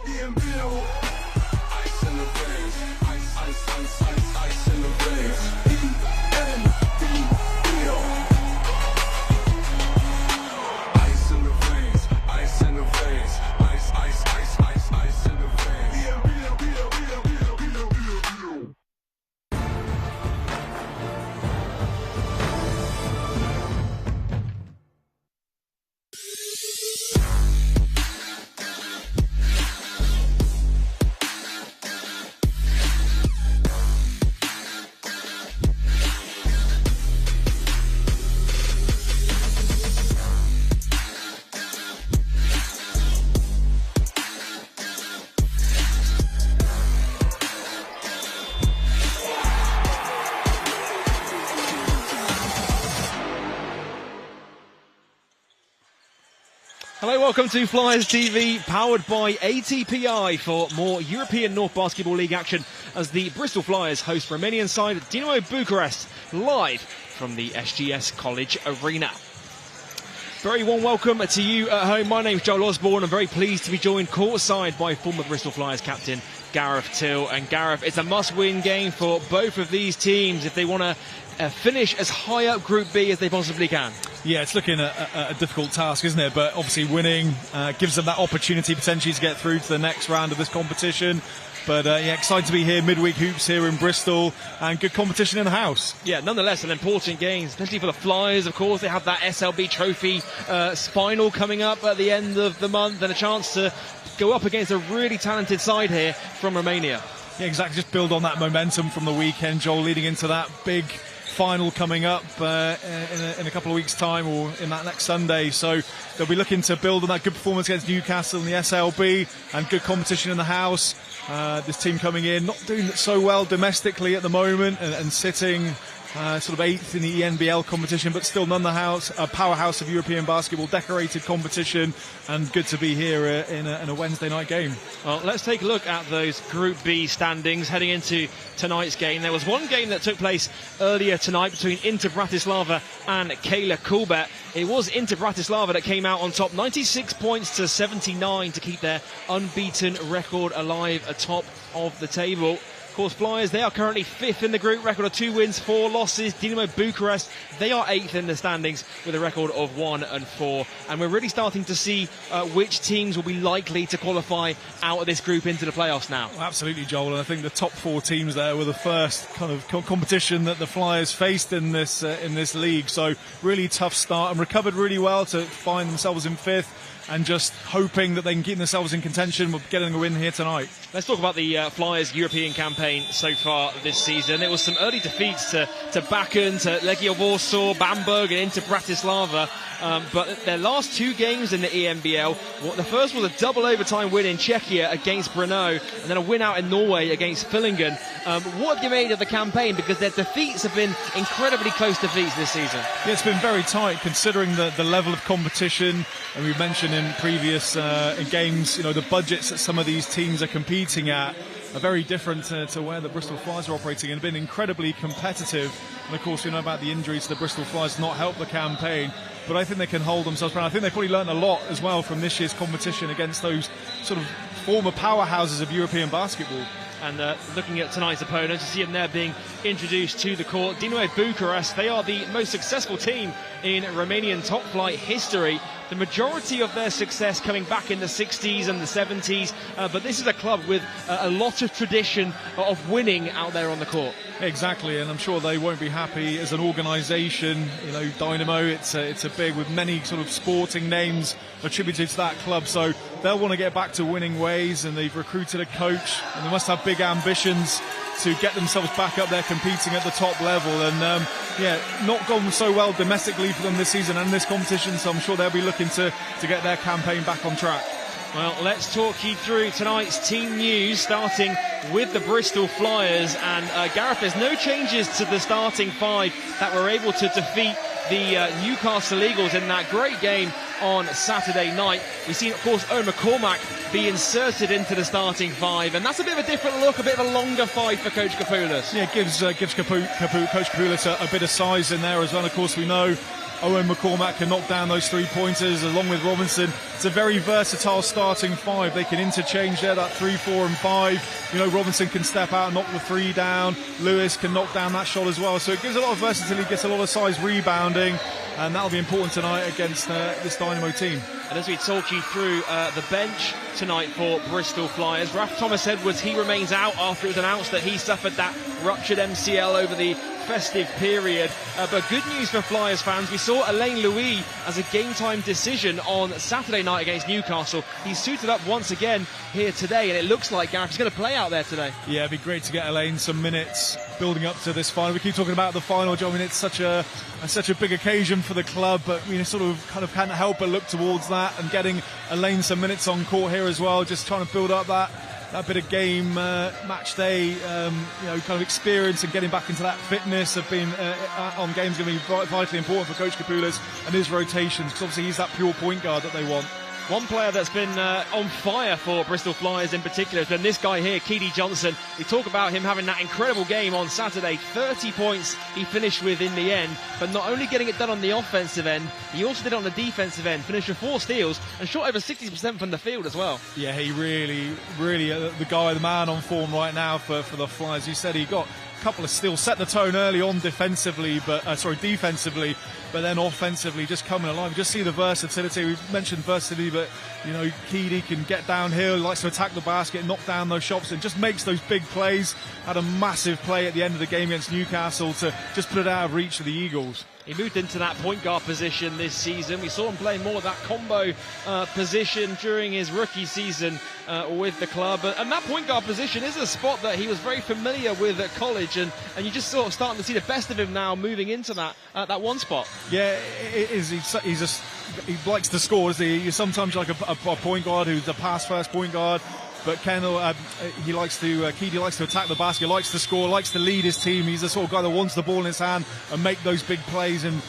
ENBL, ice in the veins, ice, ice, ice, ice, ice in the veins. ENBL, ice in the veins, ice in the veins, ice, ice, ice, ice, ice in the veins. ENBL. Hello, welcome to Flyers TV, powered by ATPI for more European North Basketball League action as the Bristol Flyers host Romanian side Dynamo Bucharest live from the SGS College Arena. Very warm welcome to you at home. My name's Joel Osborne. I'm very pleased to be joined courtside by former Bristol Flyers captain Gareth Till. And Gareth, it's a must-win game for both of these teams if they want to finish as high up Group B as they possibly can. Yeah, it's looking a difficult task, isn't it? But obviously winning gives them that opportunity potentially to get through to the next round of this competition. But yeah, excited to be here, midweek hoops here in Bristol, and good competition in the house. Yeah, nonetheless, an important game, especially for the Flyers. Of course, they have that SLB Trophy final coming up at the end of the month, and a chance to go up against a really talented side here from Romania. Yeah, exactly. Just build on that momentum from the weekend, Joel, leading into that big final coming up in a couple of weeks' time, or in that next Sunday. So they'll be looking to build on that good performance against Newcastle in the SLB and good competition in the house. This team coming in, not doing so well domestically at the moment, and sitting sort of 8th in the ENBL competition, but still nonetheless a powerhouse of European basketball, decorated competition, and good to be here in a Wednesday night game. Well, let's take a look at those Group B standings heading into tonight's game. There was one game that took place earlier tonight between Inter Bratislava and Kejla Kulbet. It was Inter Bratislava that came out on top, 96 points to 79 to keep their unbeaten record alive atop of the table. Of course, Flyers, they are currently 5th in the group, record of 2 wins, 4 losses. Dynamo Bucharest, they are 8th in the standings with a record of 1 and 4. And we're really starting to see which teams will be likely to qualify out of this group into the playoffs now. Well, absolutely, Joel. And I think the top 4 teams there were the first kind of competition that the Flyers faced in this league. So really tough start, and recovered really well to find themselves in 5th. And just hoping that they can keep themselves in contention with getting a win here tonight. Let's talk about the Flyers' European campaign so far this season. There was some early defeats to Bakken, to Legia Warsaw, Bamberg and Inter Bratislava. But their last 2 games in the ENBL, the first was a double overtime win in Czechia against Brno, and then a win out in Norway against Villingen. What have you made of the campaign? Because their defeats have been incredibly close defeats this season. Yeah, it's been very tight considering the level of competition. And we've mentioned in previous games, you know, the budgets that some of these teams are competing at are very different to where the Bristol Flyers are operating, and been incredibly competitive. And of course, we know about the injuries to the Bristol Flyers not helped the campaign, but I think they can hold themselves around. I think they've probably learned a lot as well from this year's competition against those sort of former powerhouses of European basketball. And looking at tonight's opponents, you see them there being introduced to the court. Dynamo Bucharest, they are the most successful team in Romanian top flight history. The majority of their success coming back in the 60s and the 70s, but this is a club with a lot of tradition of winning out there on the court. Exactly, and I'm sure they won't be happy as an organisation. You know, Dynamo, it's a big, with many sort of sporting names attributed to that club, so they'll want to get back to winning ways, and they've recruited a coach, and they must have big ambitions to get themselves back up there competing at the top level. And yeah, not gone so well domestically for them this season and this competition, so I'm sure they'll be looking to get their campaign back on track. Well, let's talk you through tonight's team news, starting with the Bristol Flyers. And Gareth, there's no changes to the starting 5 that were able to defeat the Newcastle Eagles in that great game on Saturday night. We've seen, of course, Owen McCormack be inserted into the starting 5, and that's a bit of a different look, a bit of a longer 5 for Coach Kapoulis. Yeah, it gives Coach Kapoulis a bit of size in there as well. Of course, we know Owen McCormack can knock down those 3-pointers along with Robinson. It's a very versatile starting five. They can interchange there, that 3, 4 and 5. You know, Robinson can step out and knock the 3 down. Lewis can knock down that shot as well. So it gives a lot of versatility, gets a lot of size rebounding, and that'll be important tonight against this Dynamo team. And as we talk you through the bench tonight for Bristol Flyers, Raf Thomas Edwards, he remains out after it was announced that he suffered that ruptured MCL over the festive period. But good news for Flyers fans, we saw Alain Louis as a game time decision on Saturday night against Newcastle. He's suited up once again here today, and it looks like Gareth is going to play out there today. Yeah, it'd be great to get Alain some minutes building up to this final. We keep talking about the final, John. I mean, it's such a big occasion for the club, but we sort of kind of can't help but look towards that, and getting Alain some minutes on court here as well, just trying to build up that bit of game match day, kind of experience, and getting back into that fitness of being on games going to be vitally important for Coach Kapoulas and his rotations, because obviously he's that pure point guard that they want. One player that's been on fire for Bristol Flyers in particular has been this guy here, Keedy Johnson. We talk about him having that incredible game on Saturday. 30 points he finished with in the end, but not only getting it done on the offensive end, he also did it on the defensive end, finished with 4 steals and shot over 60% from the field as well. Yeah, he really, the man on form right now for the Flyers. You said he got a couple of steals, set the tone early on defensively, but then offensively just coming alive. You just see the versatility. We've mentioned versatility, but you know, Keedy can get downhill, likes to attack the basket, knock down those shots, and just makes those big plays. Had a massive play at the end of the game against Newcastle to just put it out of reach of the Eagles. He moved into that point guard position this season. We saw him play more of that combo position during his rookie season with the club. And that point guard position is a spot that he was very familiar with at college. And you're just sort of starting to see the best of him now moving into that one spot. Yeah, it is. He likes to score, isn't he? You're sometimes like a point guard who's a pass-first point guard. But Kendall, Keedy likes to attack the basket, likes to score, likes to lead his team. He's the sort of guy that wants the ball in his hand and make those big plays and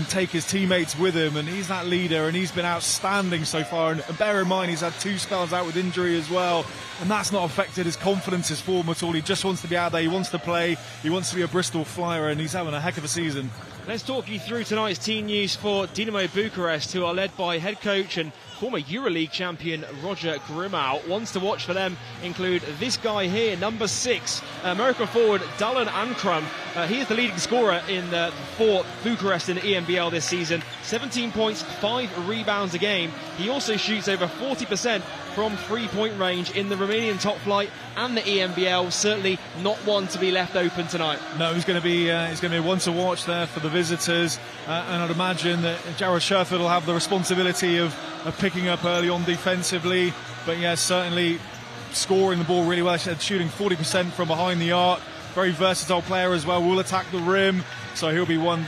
take his teammates with him. And he's that leader, and he's been outstanding so far. And bear in mind, he's had 2 spells out with injury as well. And that's not affected his confidence, his form at all. He just wants to be out there. He wants to play. He wants to be a Bristol Flyer, and he's having a heck of a season. Let's talk you through tonight's team news for Dynamo Bucharest, who are led by head coach and former EuroLeague champion Roger Grimau. Ones to watch for them include this guy here, number 6, American forward Dylan Ankrum. He is the leading scorer for Bucharest in the ENBL this season. 17 points, 5 rebounds a game. He also shoots over 40% from 3-point range in the Romanian top flight and the ENBL. Certainly not one to be left open tonight. No, he's going to be one to watch there for the visitors. And I'd imagine that Jared Sherfield will have the responsibility of picking up early on defensively. But yeah, certainly scoring the ball really well. Shooting 40% from behind the arc. Very versatile player as well. Will attack the rim. So he'll be one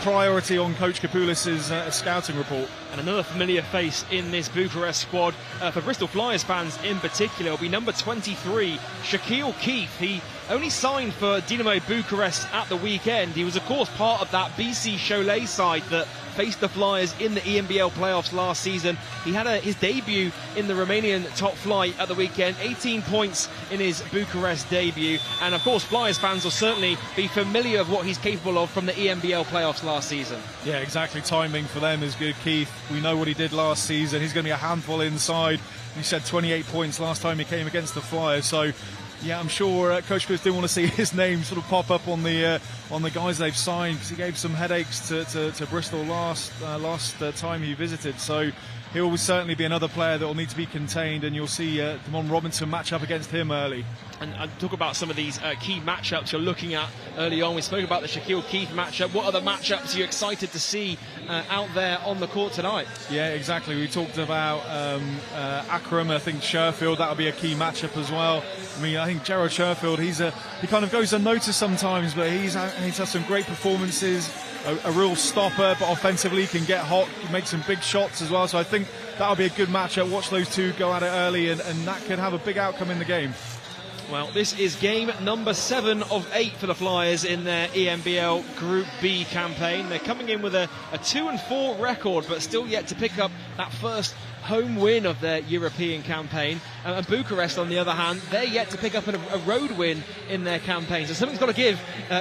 priority on Coach Kapoulas' scouting report. And another familiar face in this Bucharest squad, for Bristol Flyers fans in particular, will be number 23, Shaquille Keith. He only signed for Dinamo Bucharest at the weekend. He was, of course, part of that BC Cholet side that faced the Flyers in the ENBL playoffs last season. He had his debut in the Romanian top flight at the weekend, 18 points in his Bucharest debut. And, of course, Flyers fans will certainly be familiar with what he's capable of from the ENBL playoffs last season. Yeah, exactly. Timing for them is good, Keith. We know what he did last season. He's going to be a handful inside. He said 28 points last time he came against the Flyers. So, yeah, I'm sure Coach Chris didn't want to see his name sort of pop up on the guys they've signed, because he gave some headaches to Bristol last time he visited. So he'll certainly be another player that will need to be contained, and you'll see Damon Robinson match up against him early. And talk about some of these key matchups you're looking at early on. We spoke about the Shaquille Keith matchup. What other matchups are you excited to see out there on the court tonight? Yeah, exactly. We talked about Akram. I think Sherfield, that'll be a key matchup as well. I mean, I think Jared Sherfield, he kind of goes unnoticed sometimes, but he's had some great performances. A real stopper, but offensively can get hot, can make some big shots as well. So I think that'll be a good matchup. Watch those two go at it early, and that could have a big outcome in the game. Well, this is game number 7 of 8 for the Flyers in their ENBL Group B campaign. They're coming in with a 2-4 record, but still yet to pick up that first home win of their European campaign. And Bucharest, on the other hand, they're yet to pick up a road win in their campaign. So something's got to give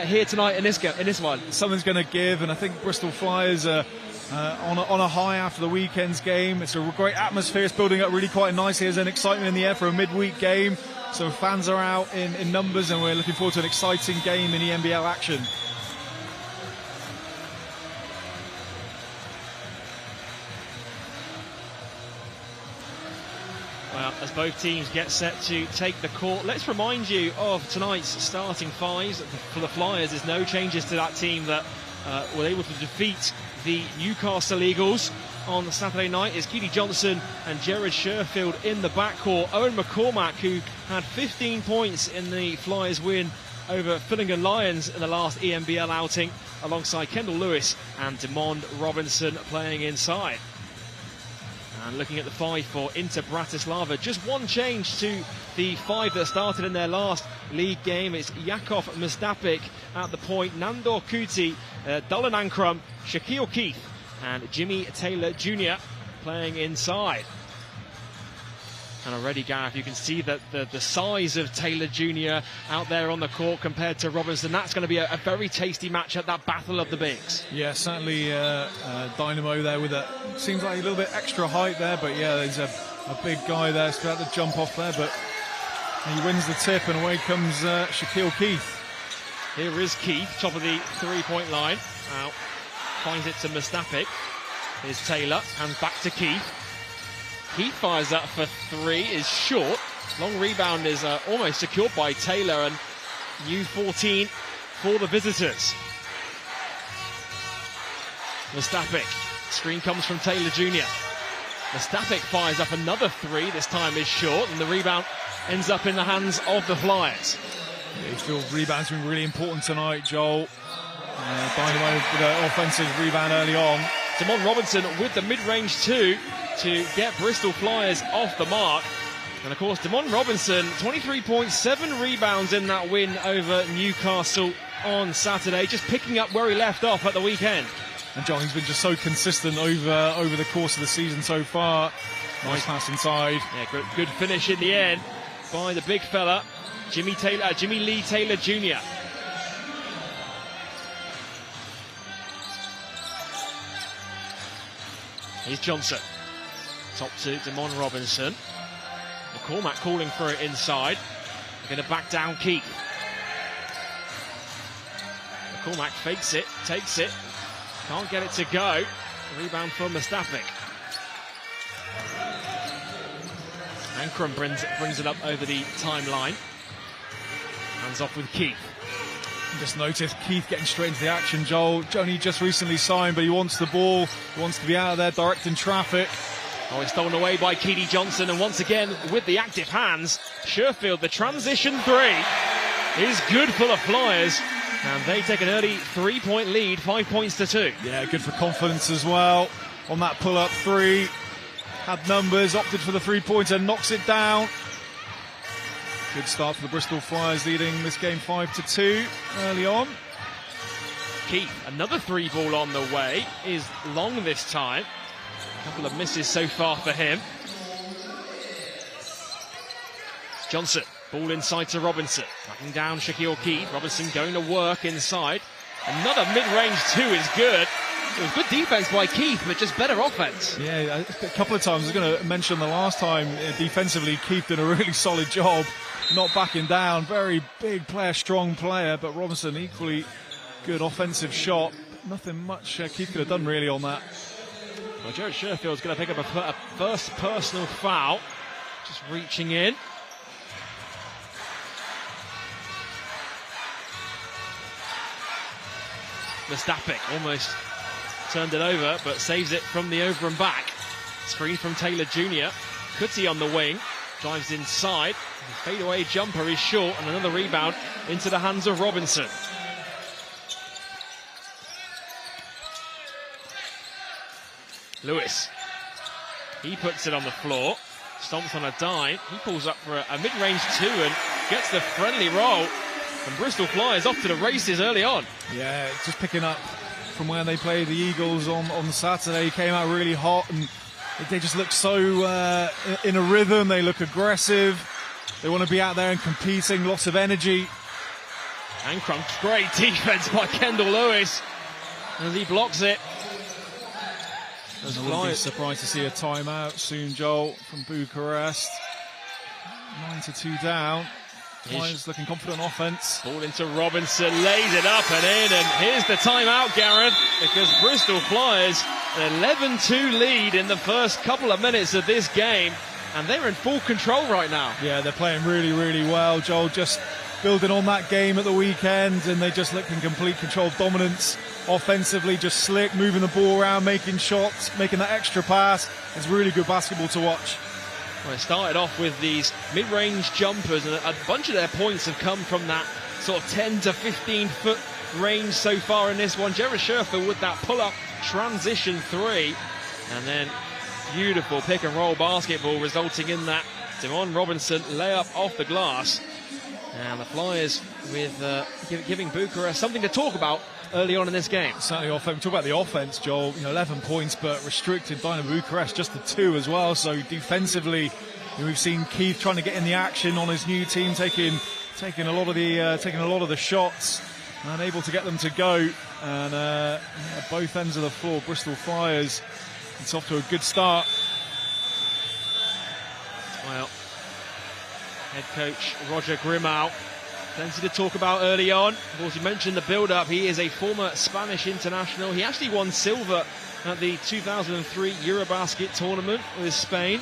here tonight in this one. Something's going to give, and I think Bristol Flyers are on a high after the weekend's game. It's a great atmosphere. It's building up really quite nicely. There's an excitement in the air for a midweek game. So fans are out in numbers, and we're looking forward to an exciting game in ENBL action. Well, as both teams get set to take the court, let's remind you of tonight's starting fives. For the Flyers, there's no changes to that team that were able to defeat the Newcastle Eagles on Saturday night. Is Keedy Johnson and Jared Sherfield in the backcourt. Owen McCormack, who had 15 points in the Flyers win over Finnegan Lions in the last ENBL outing, alongside Kendall Lewis and Demond Robinson playing inside. And looking at the five for Inter Bratislava, just one change to the five that started in their last league game. It's Jakov Mustapik at the point, Nandor Kuti, Dolan Ankrum, Shaquille Keith and Jimmy Taylor Jr. playing inside. And already, Gareth, you can see that the size of Taylor Jr. out there on the court compared to Robinson. That's going to be a very tasty match at that battle of the bigs. Yeah, certainly Dynamo there with seems like a little bit extra height there, but yeah, there's a big guy there, so about to jump off there, but he wins the tip, and away comes Shaquille Keith. Here is Keith, top of the three-point line. Out, finds it to Mustapik. Here's Taylor, and back to Keith. Keith fires that for three, is short. Long rebound is almost secured by Taylor, and U14 for the visitors. Mustapik, screen comes from Taylor Jr. Mustapik fires up another three, this time is short, and the rebound ends up in the hands of the Flyers. Yeah, you feel rebounds have been really important tonight, Joel. Dynamo with an offensive rebound early on. Demond Robinson with the mid-range two to get Bristol Flyers off the mark. And of course, Demond Robinson, 23.7 rebounds in that win over Newcastle on Saturday, just picking up where he left off at the weekend. And John, he's been just so consistent over the course of the season so far. Nice pass inside. Yeah, good finish in the end by the big fella, Jimmy Lee Taylor Jr. Here's Johnson. Top to Demond Robinson. McCormack calling for it inside. They're going to back down Keith. McCormack fakes it, takes it. Can't get it to go. Rebound for Mustapik. Ankrum brings it up over the timeline. Hands off with Keith. Just noticed Keith getting straight into the action, Joel. Only just recently signed, but he wants the ball. He wants to be out of there directing traffic. Oh, it's stolen away by Keedy Johnson, and once again with the active hands, Sherfield, the transition three is good for the Flyers, and they take an early 3-point lead, 5 points to 2. Yeah, good for confidence as well on that pull-up three. Had numbers, opted for the three-pointer, knocks it down. Good start for the Bristol Flyers, leading this game 5-2 early on. Keith, another three ball on the way, is long this time. A couple of misses so far for him. Johnson, ball inside to Robinson. Backing down Shaquille Keith. Robinson going to work inside. Another mid-range two is good. It was good defense by Keith, but just better offense. Yeah, a couple of times. I was going to mention the last time defensively, Keith did a really solid job, not backing down. Very big player, strong player, but Robinson equally good offensive shot. Nothing much Keith could have done really on that. Well, Jared Sherfield's going to pick up a first personal foul. Just reaching in. Mustapik almost turned it over, but saves it from the over and back. Screen from Taylor Jr. Kuti on the wing, drives inside. The fadeaway jumper is short, and another rebound into the hands of Robinson. Lewis, he puts it on the floor, stomps on a dime. He pulls up for a mid-range two and gets the friendly roll. And Bristol Flyers off to the races early on. Yeah, just picking up from where they played the Eagles on Saturday. Came out really hot, and they just look so in a rhythm. They look aggressive. They want to be out there and competing, lots of energy. Ankrum, great defense by Kendall Lewis as he blocks it. I wouldn't be surprised to see a timeout soon, Joel, from Bucharest. 9-2 down. Flyers looking confident on offense. Ball into Robinson, lays it up and in, and here's the timeout, Gareth, because Bristol Flyers an 11-2 lead in the first couple of minutes of this game, and they're in full control right now. Yeah, they're playing really, really well, Joel. Just building on that game at the weekend, and they just look in complete control, dominance offensively, just slick, moving the ball around, making shots, making that extra pass. It's really good basketball to watch. Well, it started off with these mid-range jumpers, and a bunch of their points have come from that sort of 10 to 15 foot range so far in this one. Jared Scherfer with that pull-up transition three, and then beautiful pick and roll basketball resulting in that Damon Robinson layup off the glass. And the Flyers with giving Bucharest something to talk about early on in this game. Certainly, we talk about the offense, Joel. 11 points, but restricted Dynamo Bucharest just to 2 as well. So defensively, we've seen Keith trying to get in the action on his new team, taking a lot of the shots, and able to get them to go. And at both ends of the floor, Bristol Flyers, it's off to a good start. Well, head coach Roger Grimau, plenty to talk about early on. Of course, you mentioned the build-up. He is a former Spanish international. He actually won silver at the 2003 Eurobasket tournament with Spain.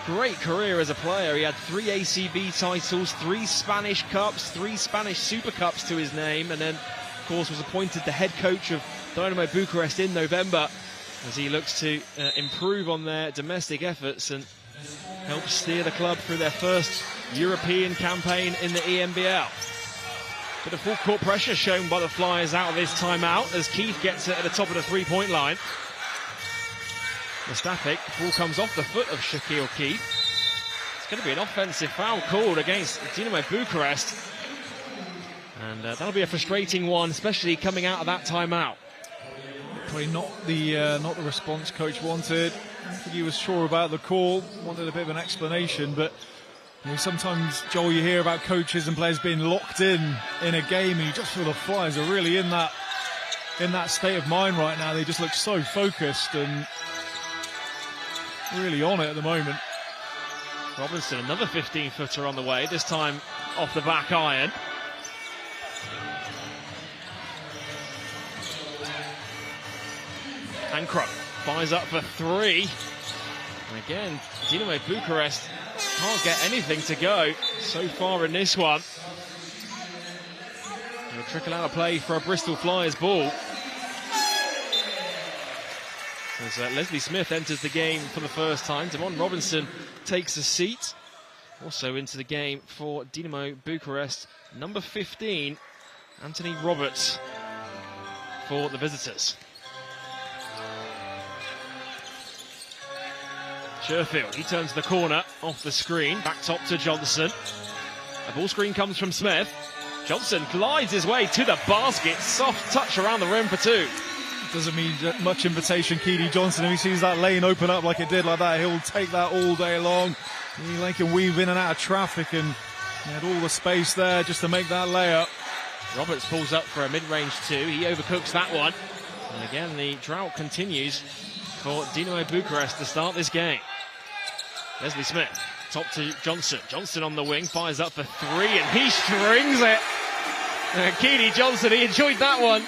Great career as a player. He had 3 ACB titles, 3 Spanish Cups, 3 Spanish Super Cups to his name, and then, of course, was appointed the head coach of Dynamo Bucharest in November as he looks to improve on their domestic efforts and help steer the club through their first European campaign in the ENBL. Bit of full court pressure shown by the Flyers out of this timeout as Keith gets it at the top of the three-point line. Mustafic, ball comes off the foot of Shaquille Keith. It's going to be an offensive foul called against Dinamo Bucharest, and that'll be a frustrating one, especially coming out of that timeout. Probably not the response coach wanted. I don't think he was sure about the call, wanted a bit of an explanation, but sometimes, Joel, you hear about coaches and players being locked in a game, and you just feel the Flyers are really in that state of mind right now. They just look so focused and really on it at the moment. Robinson, another 15-footer on the way, this time off the back iron. Ankrum fires up for 3. And again, Dinamo Bucharest can't get anything to go so far in this one. It'll trickle out a play for a Bristol Flyers ball. As Leslie Smith enters the game for the first time, Damon Robinson takes a seat. Also into the game for Dinamo Bucharest, number 15, Anthony Roberts for the visitors. Sherfield, he turns the corner off the screen, back top to Johnson. A ball screen comes from Smith. Johnson glides his way to the basket, soft touch around the rim for 2. Doesn't mean much invitation, Keedy Johnson. If he sees that lane open up like it did like that, he'll take that all day long. He can weave in and out of traffic, and he had all the space there just to make that layup. Roberts pulls up for a mid-range 2. He overcooks that one. And again, the drought continues for Dinamo Bucharest to start this game. Leslie Smith, top to Johnson. Johnson on the wing, fires up for 3, and he strings it. Keedy Johnson, he enjoyed that one.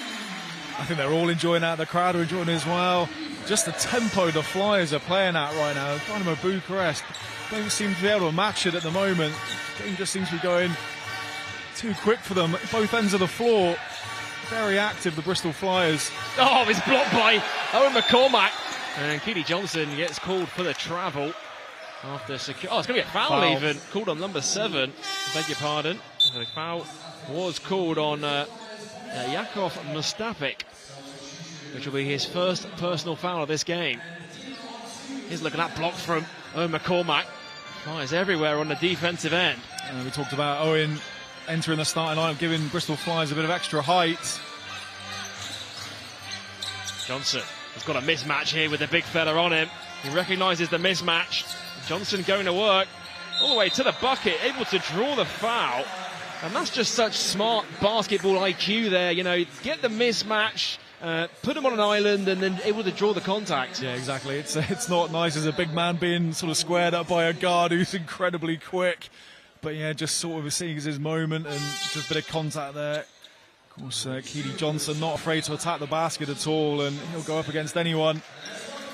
I think they're all enjoying that. The crowd are enjoying it as well. Just the tempo the Flyers are playing at right now. Dynamo Bucharest don't seem to be able to match it at the moment. The game just seems to be going too quick for them. Both ends of the floor. Very active, the Bristol Flyers. Oh, it's blocked by Owen McCormack. And Keedy Johnson gets called for the travel. After secure, it's going to be a foul even. Called on number 7. I beg your pardon. The foul was called on Yakov Mustafic, which will be his first personal foul of this game. Here's a look at that block from Owen McCormack. Flyers everywhere on the defensive end. We talked about Owen entering the starting lineup, giving Bristol Flyers a bit of extra height. Johnson has got a mismatch here with the big fella on him. He recognises the mismatch. Johnson going to work all the way to the bucket, able to draw the foul. And that's just such smart basketball IQ there, get the mismatch, put him on an island and then able to draw the contact. Yeah, exactly. It's not nice as a big man being sort of squared up by a guard who's incredibly quick. But yeah, just sort of seeing his moment and just a bit of contact there. Of course, Keely Johnson not afraid to attack the basket at all, and he'll go up against anyone.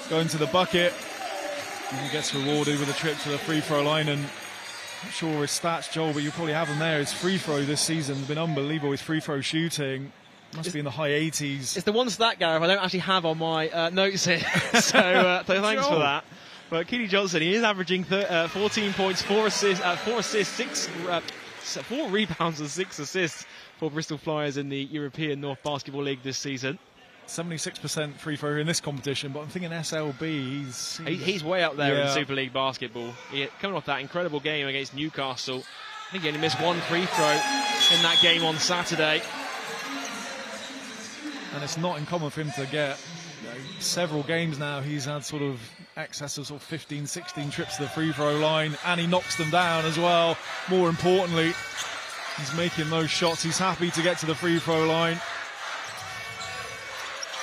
Going to the bucket. And he gets rewarded with a trip to the free throw line. And I'm not sure his stats, Joel, but you probably have them there. His free throw this season has been unbelievable. His free throw shooting must be in the high 80s. It's the one stat, Gareth, I don't actually have on my notes here. so thanks for that. But Keely Johnson, he is averaging 14 points, 4 rebounds and 6 assists for Bristol Flyers in the European North Basketball League this season. 76% free throw in this competition, but I'm thinking SLB, he's way up there in Super League basketball. Coming off that incredible game against Newcastle, I think he only missed 1 free throw in that game on Saturday. And it's not uncommon for him to get several games now. He's had sort of excess of 15, 16 trips to the free throw line, and he knocks them down as well. More importantly, he's making those shots. He's happy to get to the free throw line.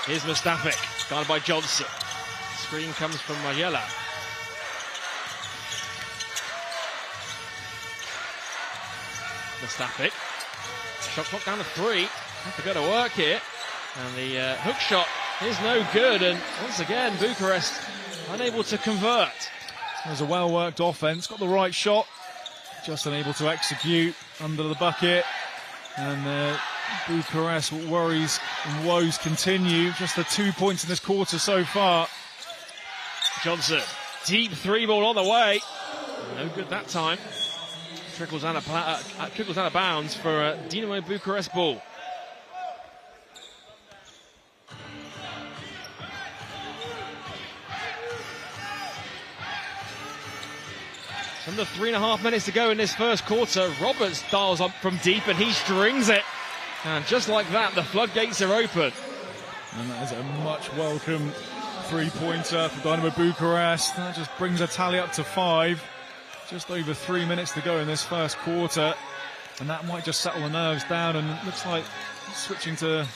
Here's Mustafic, guarded by Johnson. Screen comes from Majella. Mustafic. Shot clock down to 3. Have to go to work here. And the hook shot is no good. And once again, Bucharest unable to convert. It was a well-worked offense. Got the right shot. Just unable to execute under the bucket. And Bucharest worries and woes continue. Just the 2 points in this quarter so far. Johnson, deep 3 ball on the way. No good that time. Trickles out of bounds for Dynamo Bucharest ball. Under 3.5 minutes to go in this first quarter. Roberts dials up from deep and he strings it. And just like that, the floodgates are open. And that is a much welcome 3-pointer for Dynamo Bucharest. That just brings a tally up to 5. Just over 3 minutes to go in this first quarter. And that might just settle the nerves down. And it looks like switching to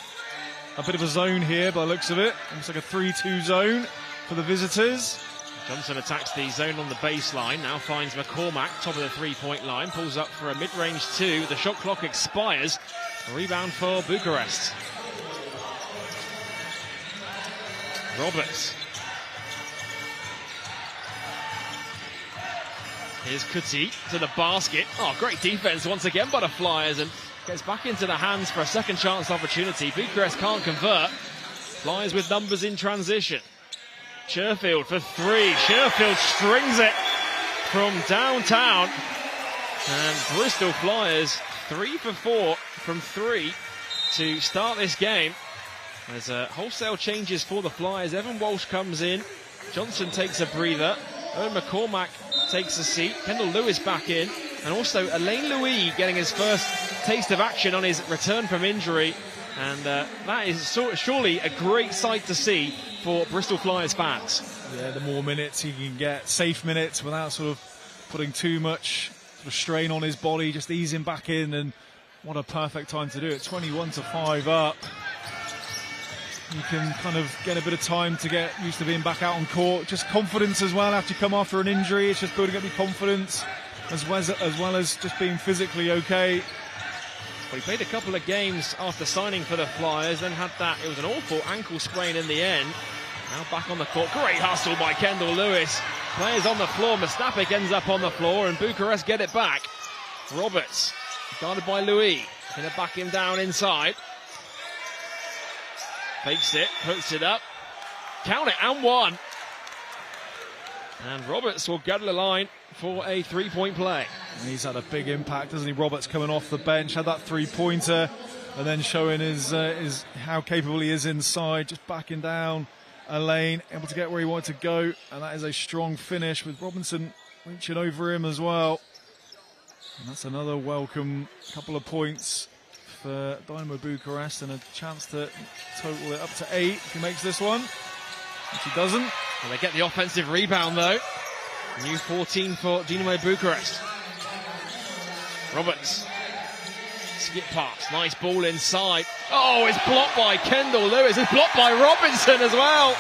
a bit of a zone here by the looks of it. Looks like a 3-2 zone for the visitors. Johnson attacks the zone on the baseline, now finds McCormack, top of the 3-point line, pulls up for a mid-range 2, the shot clock expires, a rebound for Bucharest. Roberts. Here's Kuti to the basket. Oh, great defense once again by the Flyers, and gets back into the hands for a second chance opportunity. Bucharest can't convert. Flyers with numbers in transition. Sherfield for 3. Sherfield strings it from downtown. And Bristol Flyers 3 for 4 from 3 to start this game. There's wholesale changes for the Flyers. Evan Walsh comes in. Johnson takes a breather. Owen McCormack takes a seat. Kendall Lewis back in. And also Alain Louis getting his first taste of action on his return from injury. And that is surely a great sight to see for Bristol Flyers fans. Yeah, the more minutes he can get, safe minutes without sort of putting too much sort of strain on his body, just ease him back in, and what a perfect time to do it. 21-5 up. You can kind of get a bit of time to get used to being back out on court. Just confidence as well after you come after an injury. It's just building up your confidence as well as just being physically okay. Well, he played a couple of games after signing for the Flyers, then had that, it was an awful ankle sprain in the end. Now back on the court. Great hustle by Kendall Lewis. Players on the floor. Mustafic ends up on the floor and Bucharest get it back. Roberts, guarded by Louis. Going to back him down inside. Fakes it, puts it up. Count it, and 1. And Roberts will go to the line for a 3-point play. And he's had a big impact, hasn't he? Roberts coming off the bench, had that 3-pointer, and then showing his how capable he is inside, just backing down a lane, able to get where he wanted to go, and that is a strong finish with Robinson reaching over him as well. And that's another welcome couple of points for Dynamo Bucharest, and a chance to total it up to 8 if he makes this one, which he doesn't. Well, they get the offensive rebound though. New 14 for Dinamo Bucharest. Roberts skip pass, nice ball inside. Oh, it's blocked by Kendall Lewis. It's blocked by Robinson as well.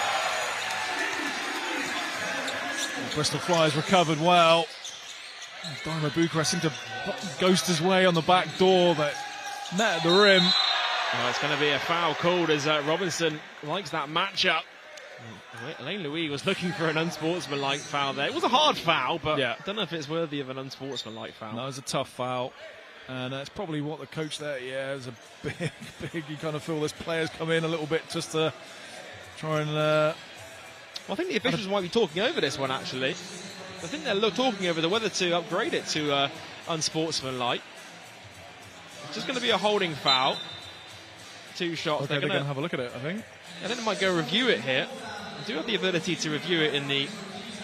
Bristol Flyers recovered well. Dynamo Bucharest seemed to ghost his way on the back door, but net at the rim. Well, it's going to be a foul called as Robinson likes that matchup. Alain Louis was looking for an unsportsmanlike foul there. It was a hard foul, but I don't know if it's worthy of an unsportsmanlike foul. No, it was a tough foul. And that's probably what the coach there, it was a big, you kind of feel this players come in a little bit just to try and... Well, I think the officials might be talking over this one, actually. I think they're talking over whether to upgrade it to unsportsmanlike. It's just going to be a holding foul. 2 shots. Okay, they're going to have a look at it, I think. I think they might go review it here. They do have the ability to review it in the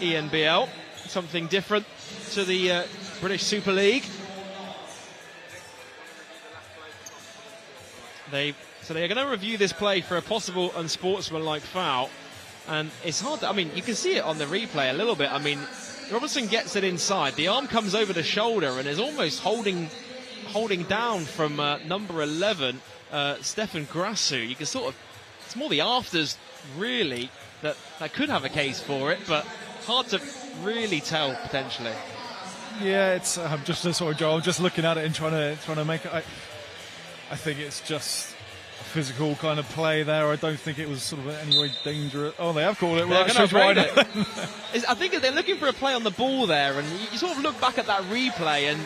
ENBL. Something different to the British Super League. So they are going to review this play for a possible unsportsmanlike foul. And it's hard I mean, you can see it on the replay a little bit. I mean, Robinson gets it inside. The arm comes over the shoulder and is almost holding down from number 11, Stefan Grasu. You can sort of... It's more the afters, really, that could have a case for it, but hard to really tell, potentially. Yeah, it's just sort of, Joel, I'm just looking at it and trying to make it... I think it's just a physical kind of play there. I don't think it was sort of in any way dangerous. Oh, they have called it. Well, they're going to upgrade it. I think they're looking for a play on the ball there, and you sort of look back at that replay and...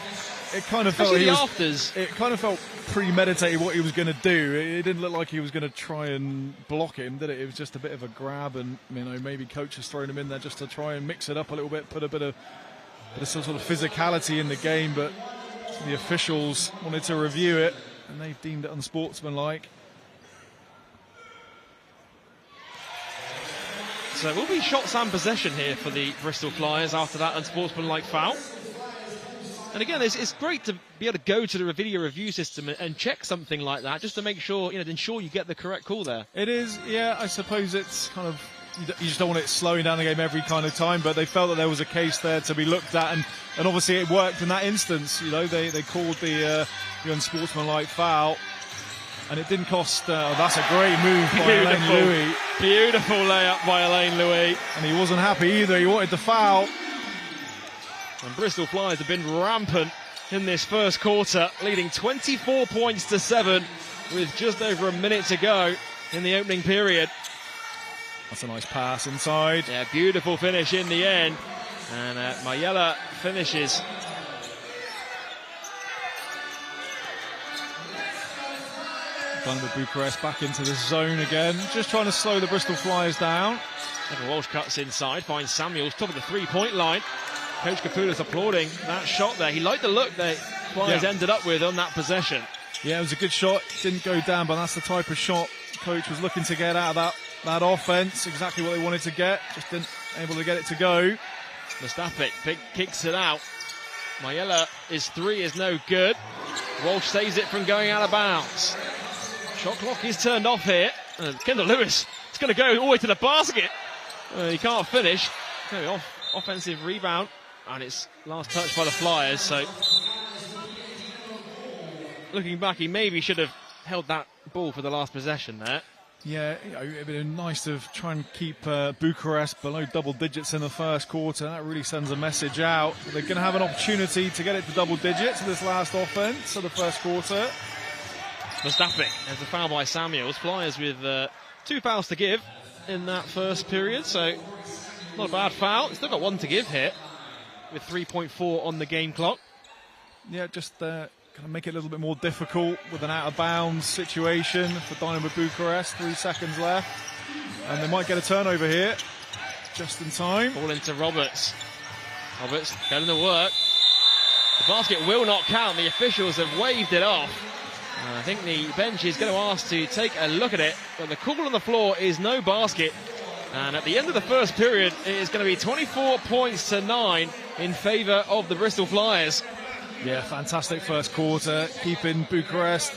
It kind of felt premeditated what he was going to do. It didn't look like he was going to try and block him, did it? It was just a bit of a grab, and maybe coach has thrown him in there just to try and mix it up a little bit, put a bit of sort of physicality in the game. But the officials wanted to review it, and they've deemed it unsportsmanlike. So it will be shots and possession here for the Bristol Flyers after that unsportsmanlike foul. And again, it's great to be able to go to the video review system and check something like that, just to make sure, ensure you get the correct call there. It is, yeah. I suppose it's kind of, you just don't want it slowing down the game every kind of time, but they felt that there was a case there to be looked at, and obviously it worked in that instance. They called the unsportsmanlike foul, and it didn't cost. That's a great move by Alain Louis. Beautiful layup by Alain Louis. And he wasn't happy either. He wanted the foul. And Bristol Flyers have been rampant in this first quarter, leading 24 points to 7 with just over a minute to go in the opening period. That's a nice pass inside. Yeah, beautiful finish in the end. And Mayella finishes. Dynamo Bucharest back into the zone again, just trying to slow the Bristol Flyers down. Evan Walsh cuts inside, finds Samuels, top of the three-point line. Coach Kapula's applauding that shot there. He liked the look that Flyers ended up with on that possession. Yeah, it was a good shot. Didn't go down, but that's the type of shot Coach was looking to get out of that offense. Exactly what they wanted to get. Just didn't able to get it to go. Mustafic kicks it out. Mayella, his three is no good. Walsh saves it from going out of bounds. Shot clock is turned off here. And Kendall Lewis is going to go all the way to the basket. He can't finish. Offensive rebound. And it's last touch by the Flyers, so looking back, he maybe should have held that ball for the last possession there. Yeah, it would have been nice to try and keep Bucharest below double digits in the first quarter. That really sends a message out. They're going to have an opportunity to get it to double digits in this last offense of the first quarter. Mustafic has a foul by Samuels. Flyers with 2 fouls to give in that first period, so not a bad foul. Still got 1 to give here, with 3.4 on the game clock. Yeah, just kind of make it a little bit more difficult with an out-of-bounds situation for Dynamo Bucharest. 3 seconds left, and they might get a turnover here, just in time. Ball into Roberts. Roberts going to work. The basket will not count. The officials have waved it off. I think the bench is going to ask to take a look at it, but the call on the floor is no basket. And at the end of the first period, it is going to be 24 points to 9 in favour of the Bristol Flyers. Yeah, fantastic first quarter, keeping Bucharest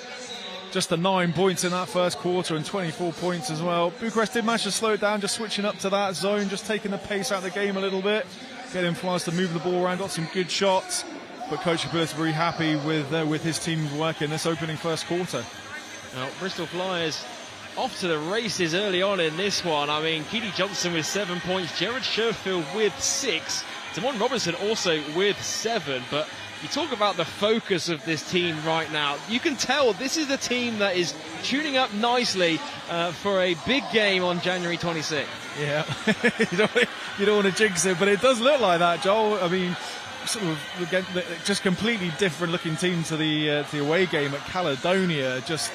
just to 9 points in that first quarter and 24 points as well. Bucharest did manage to slow it down, just switching up to that zone, just taking the pace out of the game a little bit, getting Flyers to move the ball around, got some good shots. but Coach Kapilis very happy with his team's work in this opening first quarter. Now, Bristol Flyers off to the races early on in this one. I mean, Keely Johnson with 7 points, Jared Sherfield with 6, Damon Robinson also with 7. But you talk about the focus of this team right now. You can tell this is a team that is tuning up nicely for a big game on January 26th. Yeah, you don't want to jinx it, but it does look like that, Joel. I mean, sort of just completely different looking team to the away game at Caledonia. Just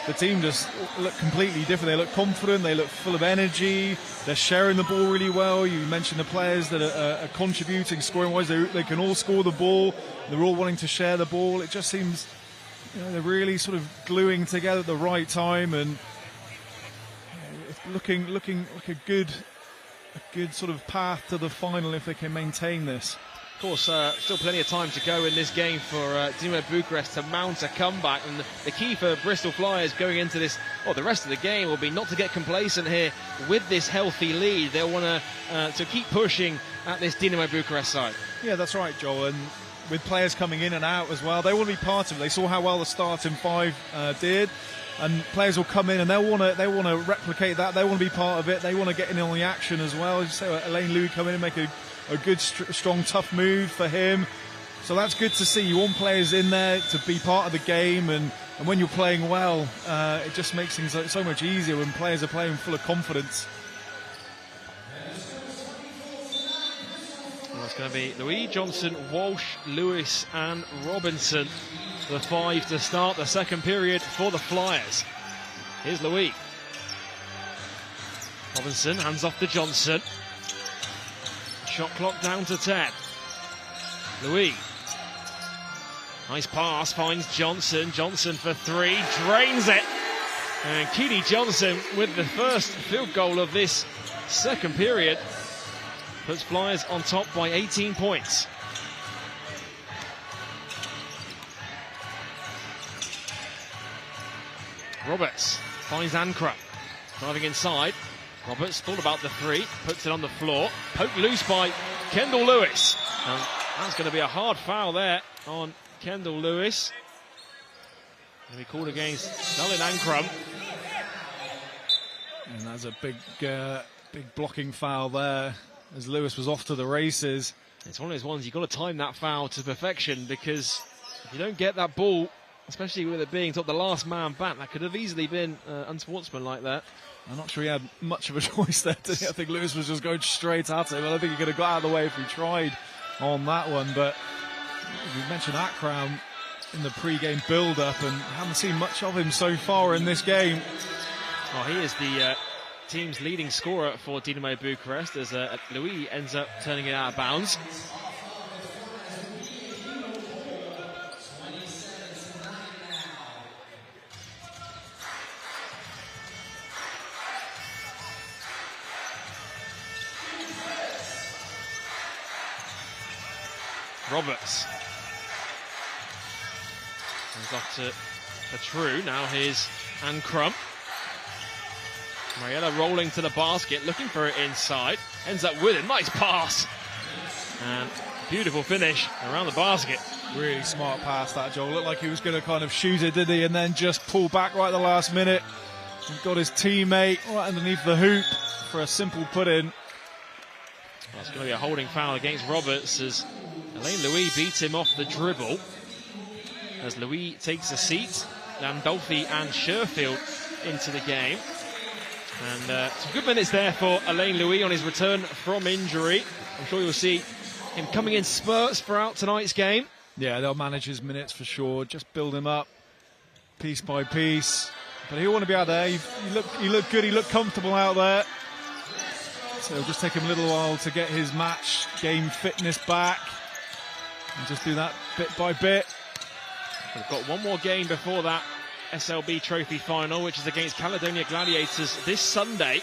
the team just look completely different. They look confident, they look full of energy, they're sharing the ball really well. You mentioned the players that are contributing scoring wise. They can all score the ball, they're all wanting to share the ball. It just seems, they're really sort of gluing together at the right time, and it's looking like a good sort of path to the final if they can maintain this. Of course, still plenty of time to go in this game for Dynamo Bucharest to mount a comeback. And the key for Bristol Flyers going into this, the rest of the game will be not to get complacent here with this healthy lead. They'll want to keep pushing at this Dynamo Bucharest side. Yeah, that's right, Joel. And with players coming in and out as well, they want to be part of it. They saw how well the starting five did. And players will come in and they want to replicate that. They want to be part of it. They want to get in on the action as well. So Elaine Louis come in and make a good, strong, tough move for him. So that's good to see. You want players in there to be part of the game, and when you're playing well, it just makes things so much easier when players are playing full of confidence. Well, it's going to be Louis, Johnson, Walsh, Lewis and Robinson, the 5 to start the second period for the Flyers. Here's Louis. Robinson hands off to Johnson. Shot clock down to 10. Louis. Nice pass, finds Johnson. Johnson for 3, drains it. And Keely Johnson with the first field goal of this second period puts Flyers on top by 18 points. Roberts finds Ankrum. Driving inside. Roberts thought about the 3, puts it on the floor, poked loose by Kendall Lewis. And that's going to be a hard foul there on Kendall Lewis. Going to be called against Dylan Ankrum. And that's a big blocking foul there, as Lewis was off to the races. It's one of those ones you've got to time that foul to perfection, because if you don't get that ball, especially with it being sort of the last man back, that could have easily been unsportsmanlike that. I'm not sure he had much of a choice there, did he? I think Lewis was just going straight at him. I don't think he could have got out of the way if he tried on that one. But we mentioned Akram in the pre-game build-up, and haven't seen much of him so far in this game. Oh, he is the team's leading scorer for Dinamo Bucharest, as Louis ends up turning it out of bounds. Roberts. Comes off to Patru. Now here's Ankrum. Mariella rolling to the basket, looking for it inside. Ends up with it. Nice pass. And beautiful finish around the basket. Really smart pass that, Joel. Looked like he was going to kind of shoot it, did he? And then just pull back right at the last minute. He got his teammate right underneath the hoop for a simple put-in. Well, it's going to be a holding foul against Roberts, as Elaine Louis beats him off the dribble. As Louis takes a seat, Landolfi and Sherfield into the game. And some good minutes there for Elaine Louis on his return from injury. I'm sure you'll see him coming in spurts throughout tonight's game. Yeah, they'll manage his minutes for sure. Just build him up piece by piece. But he'll want to be out there. He looked good. He looked comfortable out there. So it'll just take him a little while to get his match game fitness back. And just do that bit by bit. We've got one more game before that SLB Trophy final, which is against Caledonia Gladiators this Sunday.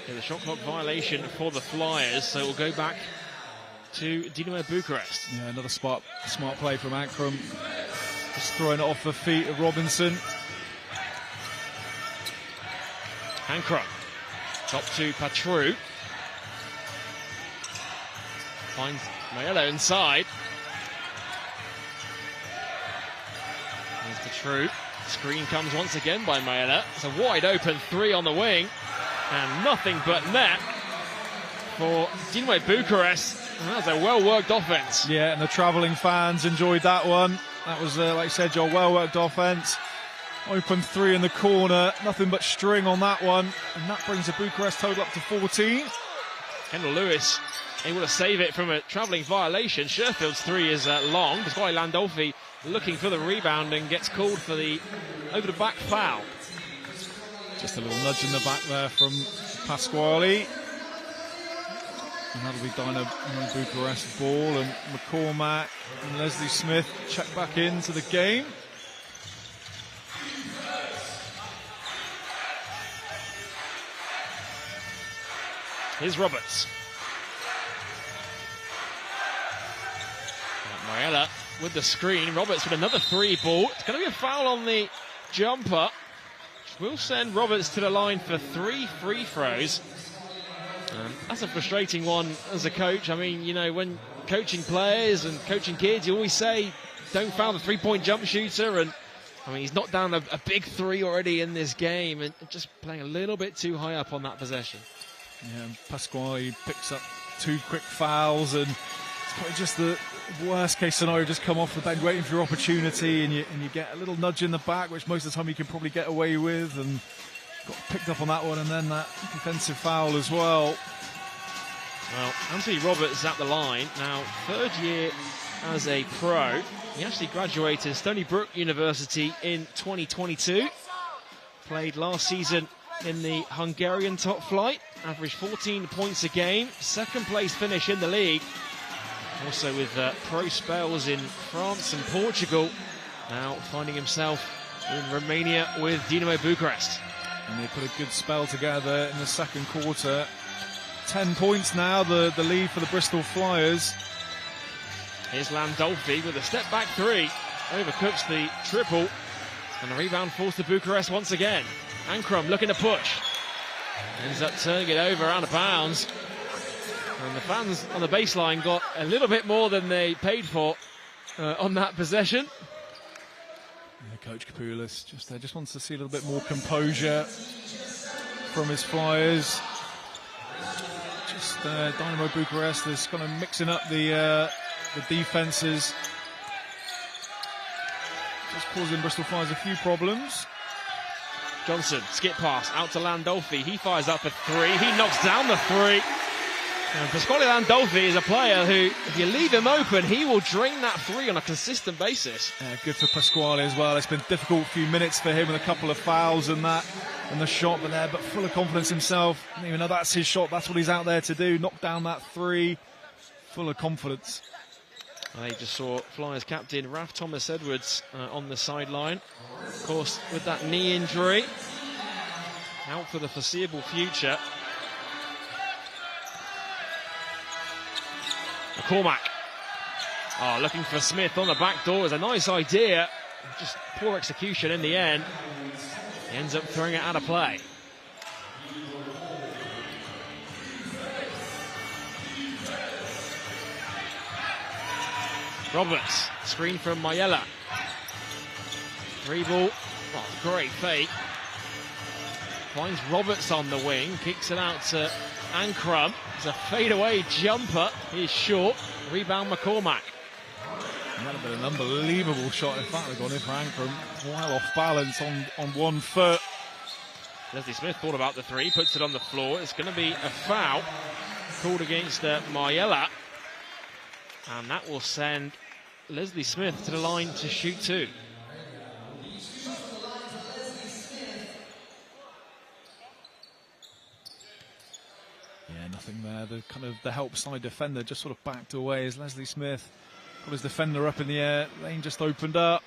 Yeah, the shot clock violation for the Flyers, so we'll go back to Dinamo Bucharest. Yeah, another smart play from Ankrum. Just throwing it off the feet of Robinson. Ankrum. Top to Patru. Finds Mayella inside. Here's the true. Screen comes once again by Mayella. It's a wide open three on the wing. And nothing but net for Dynamo Bucharest. And that's a well-worked offense. Yeah, and the travelling fans enjoyed that one. That was, like I said, your well-worked offense. Open three in the corner. Nothing but string on that one. And that brings the Bucharest total up to 14. Kendall Lewis able to save it from a travelling violation. Sherfield's three is long. Pasquale Landolfi looking for the rebound and gets called for the over-the-back foul. Just a little nudge in the back there from Pasquale. And that'll be Dynamo Bucharest ball, and McCormack and Leslie Smith check back into the game. Here's Roberts. Mayella with the screen. Roberts with another three ball. It's going to be a foul on the jumper, which will send Roberts to the line for 3 free throws. That's a frustrating one as a coach. I mean, you know, when coaching players and coaching kids, you always say, don't foul the three-point jump shooter. And I mean, he's knocked down a big three already in this game and just playing a little bit too high up on that possession. Yeah, Pasquale picks up 2 quick fouls, and it's probably just the worst case scenario. Just come off the bench waiting for your opportunity, and you get a little nudge in the back, which most of the time you can probably get away with, and got picked up on that one, and then that defensive foul as well. Well, Anthony Roberts is at the line now, 3rd year as a pro. He actually graduated Stony Brook University in 2022. Played last season in the Hungarian top flight, averaged 14 points a game, 2nd place finish in the league. Also with pro spells in France and Portugal. Now finding himself in Romania with Dinamo Bucharest. And they put a good spell together in the 2nd quarter. 10 points now, the lead for the Bristol Flyers. Here's Landolfi with a step back three. Overcooks the triple. And the rebound falls to Bucharest once again. Ankrum looking to push. Ends up turning it over out of bounds. And the fans on the baseline got a little bit more than they paid for on that possession. Yeah, Coach Kapoulis just wants to see a little bit more composure from his Flyers. Just Dynamo Bucharest is kind of mixing up the defences. Just causing Bristol Flyers a few problems. Johnson, skip pass out to Landolfi. He fires up a three. He knocks down the three. And Pasquale Landolfi is a player who, if you leave him open, he will drain that three on a consistent basis. Yeah, good for Pasquale as well. It's been a difficult few minutes for him with a couple of fouls and the shot, but full of confidence himself. Even though that's his shot, that's what he's out there to do. Knock down that three. Full of confidence. They just saw Flyers captain Ralph Thomas Edwards on the sideline. Of course, with that knee injury, out for the foreseeable future. McCormack. Oh, looking for Smith on the back door is a nice idea. Just poor execution in the end. He ends up throwing it out of play. Roberts, screen from Mayella. 3 ball, oh, great fake. Finds Roberts on the wing, kicks it out to Ankrum. It's a fadeaway jumper, he's short. Rebound McCormack. And that'd have been an unbelievable shot if that had gone in for Ankrum. Well off balance on one foot. Leslie Smith thought about the three, puts it on the floor. It's going to be a foul called against Mayella. And that will send Leslie Smith to the line to shoot 2. Yeah, nothing there. The help side defender just sort of backed away as Leslie Smith got his defender up in the air. Lane just opened up.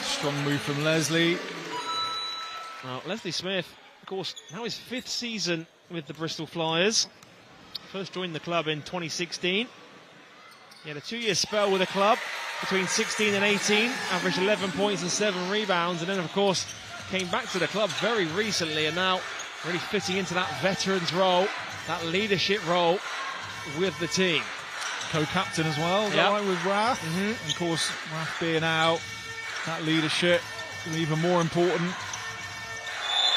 Strong move from Leslie. Well, Leslie Smith, of course, now his 5th season with the Bristol Flyers. First joined the club in 2016. He had a 2-year spell with the club between 16 and 18, averaged 11 points and 7 rebounds, and then, of course, came back to the club very recently and now really fitting into that veterans role, that leadership role. with the team. Co-captain as well, Yep. right, with Rath. And of course, Rath being out, that leadership is even more important.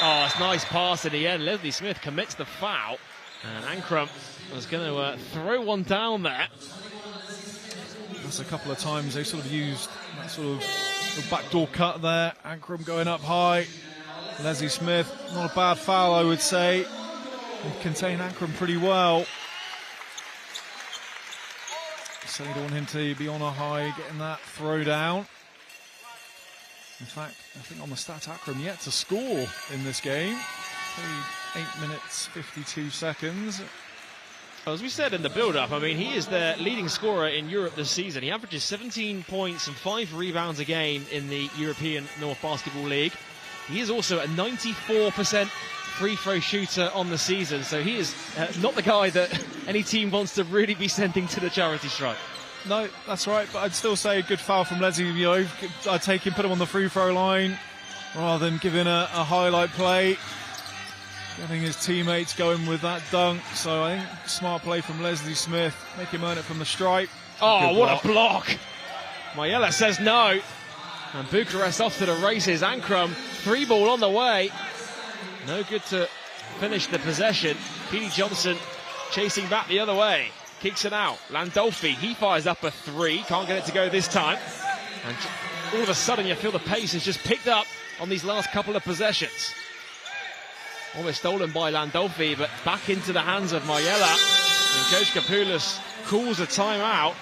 Oh, it's a nice pass in the end. Leslie Smith commits the foul, and Ankrum was going to throw one down there. That's a couple of times they sort of used that sort of backdoor cut there. Ankrum going up high. Leslie Smith, not a bad foul, I would say. He contained Ankrum pretty well. Certainly don't want him to be on a high, getting that throw down. In fact, I think on the stat, Ankrum yet to score in this game. Played 8 minutes, 52 seconds. As we said in the build-up, I mean, he is their leading scorer in Europe this season. He averages 17 points and 5 rebounds a game in the European North Basketball League. He is also a 94% free throw shooter on the season, so he is not the guy that any team wants to really be sending to the charity stripe. No, that's right, but I'd still say a good foul from Leslie. You know, I'd take him, put him on the free throw line rather than giving a highlight play. Getting his teammates going with that dunk, so I think smart play from Leslie Smith. Make him earn it from the stripe. Oh, what a block! Mayella says no, and Bucharest off to the races. Ankrum, 3-ball on the way. No good to finish the possession. Petey Johnson chasing back the other way. Kicks it out. Landolfi, he fires up a 3. Can't get it to go this time. And all of a sudden you feel the pace has just picked up on these last couple of possessions. Almost stolen by Landolfi, but back into the hands of Mayella. And Coach Kapoulas calls a timeout,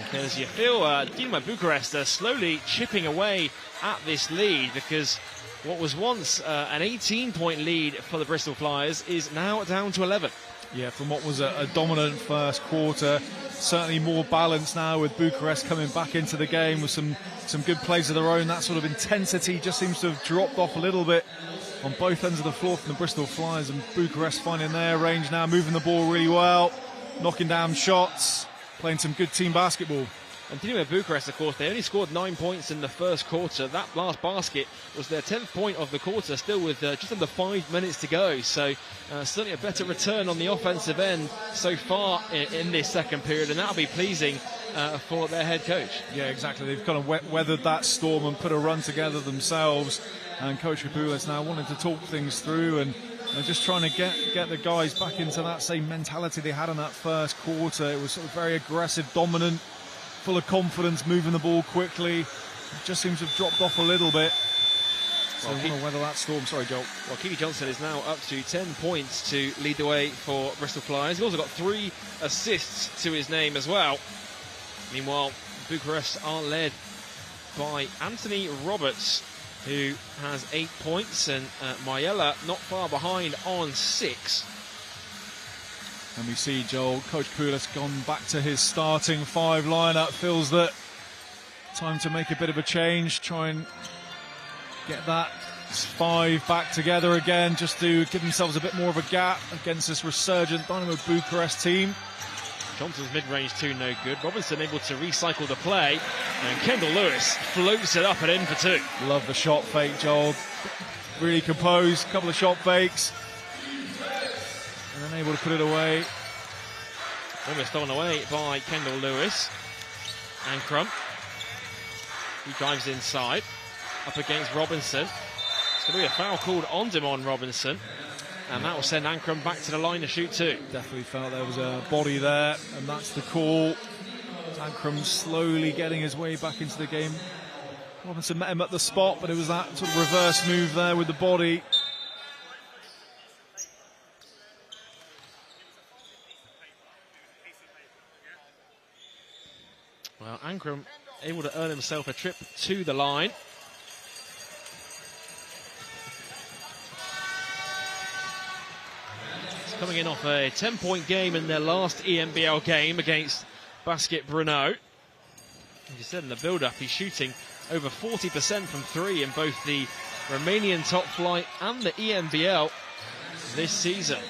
because you feel Dinamo Bucharest are slowly chipping away at this lead, because what was once an 18-point lead for the Bristol Flyers is now down to 11. Yeah, from what was a dominant first quarter, certainly more balance now with Bucharest coming back into the game with some good plays of their own. That sort of intensity just seems to have dropped off a little bit on both ends of the floor from the Bristol Flyers, and Bucharest finding their range now, moving the ball really well, knocking down shots, playing some good team basketball. And Dinamo Bucharest, of course, they only scored 9 points in the first quarter. That last basket was their 10th point of the quarter, still with just under 5 minutes to go. So certainly a better return on the offensive end so far in this second period, and that'll be pleasing for their head coach. Yeah, exactly. They've kind of weathered that storm and put a run together themselves. And Coach Kapoulas now wanting to talk things through and just trying to get the guys back into that same mentality they had in that first quarter. It was sort of very aggressive, dominant, full of confidence, moving the ball quickly. It just seems to have dropped off a little bit. So I want to weather that storm. Sorry, Joel. Well, Keely Johnson is now up to 10 points to lead the way for Bristol Flyers. He's also got 3 assists to his name as well. Meanwhile, Bucharest are led by Anthony Roberts, who has 8 points, and Mayella not far behind on 6. And we see, Joel, Coach Kapoulas gone back to his starting 5 lineup. Feels that time to make a bit of a change, try and get that 5 back together again, just to give themselves a bit more of a gap against this resurgent Dynamo Bucharest team. Johnson's mid-range 2 no good. Robinson able to recycle the play, and Kendall Lewis floats it up and in for 2. Love the shot fake, Joel. Really composed, couple of shot fakes, and then able to put it away. Almost stolen away by Kendall Lewis. Ankrum, he dives inside, up against Robinson. It's going to be a foul called on Demond Robinson, and that will send Ankrum back to the line to shoot 2. Definitely felt there was a body there, and that's the call. Ankrum slowly getting his way back into the game. Robinson met him at the spot, but it was that sort of reverse move there with the body. Well, Ankrum able to earn himself a trip to the line. He's coming in off a 10-point game in their last ENBL game against Basket Brno. As you said in the build-up, he's shooting over 40% from 3 in both the Romanian top flight and the ENBL this season.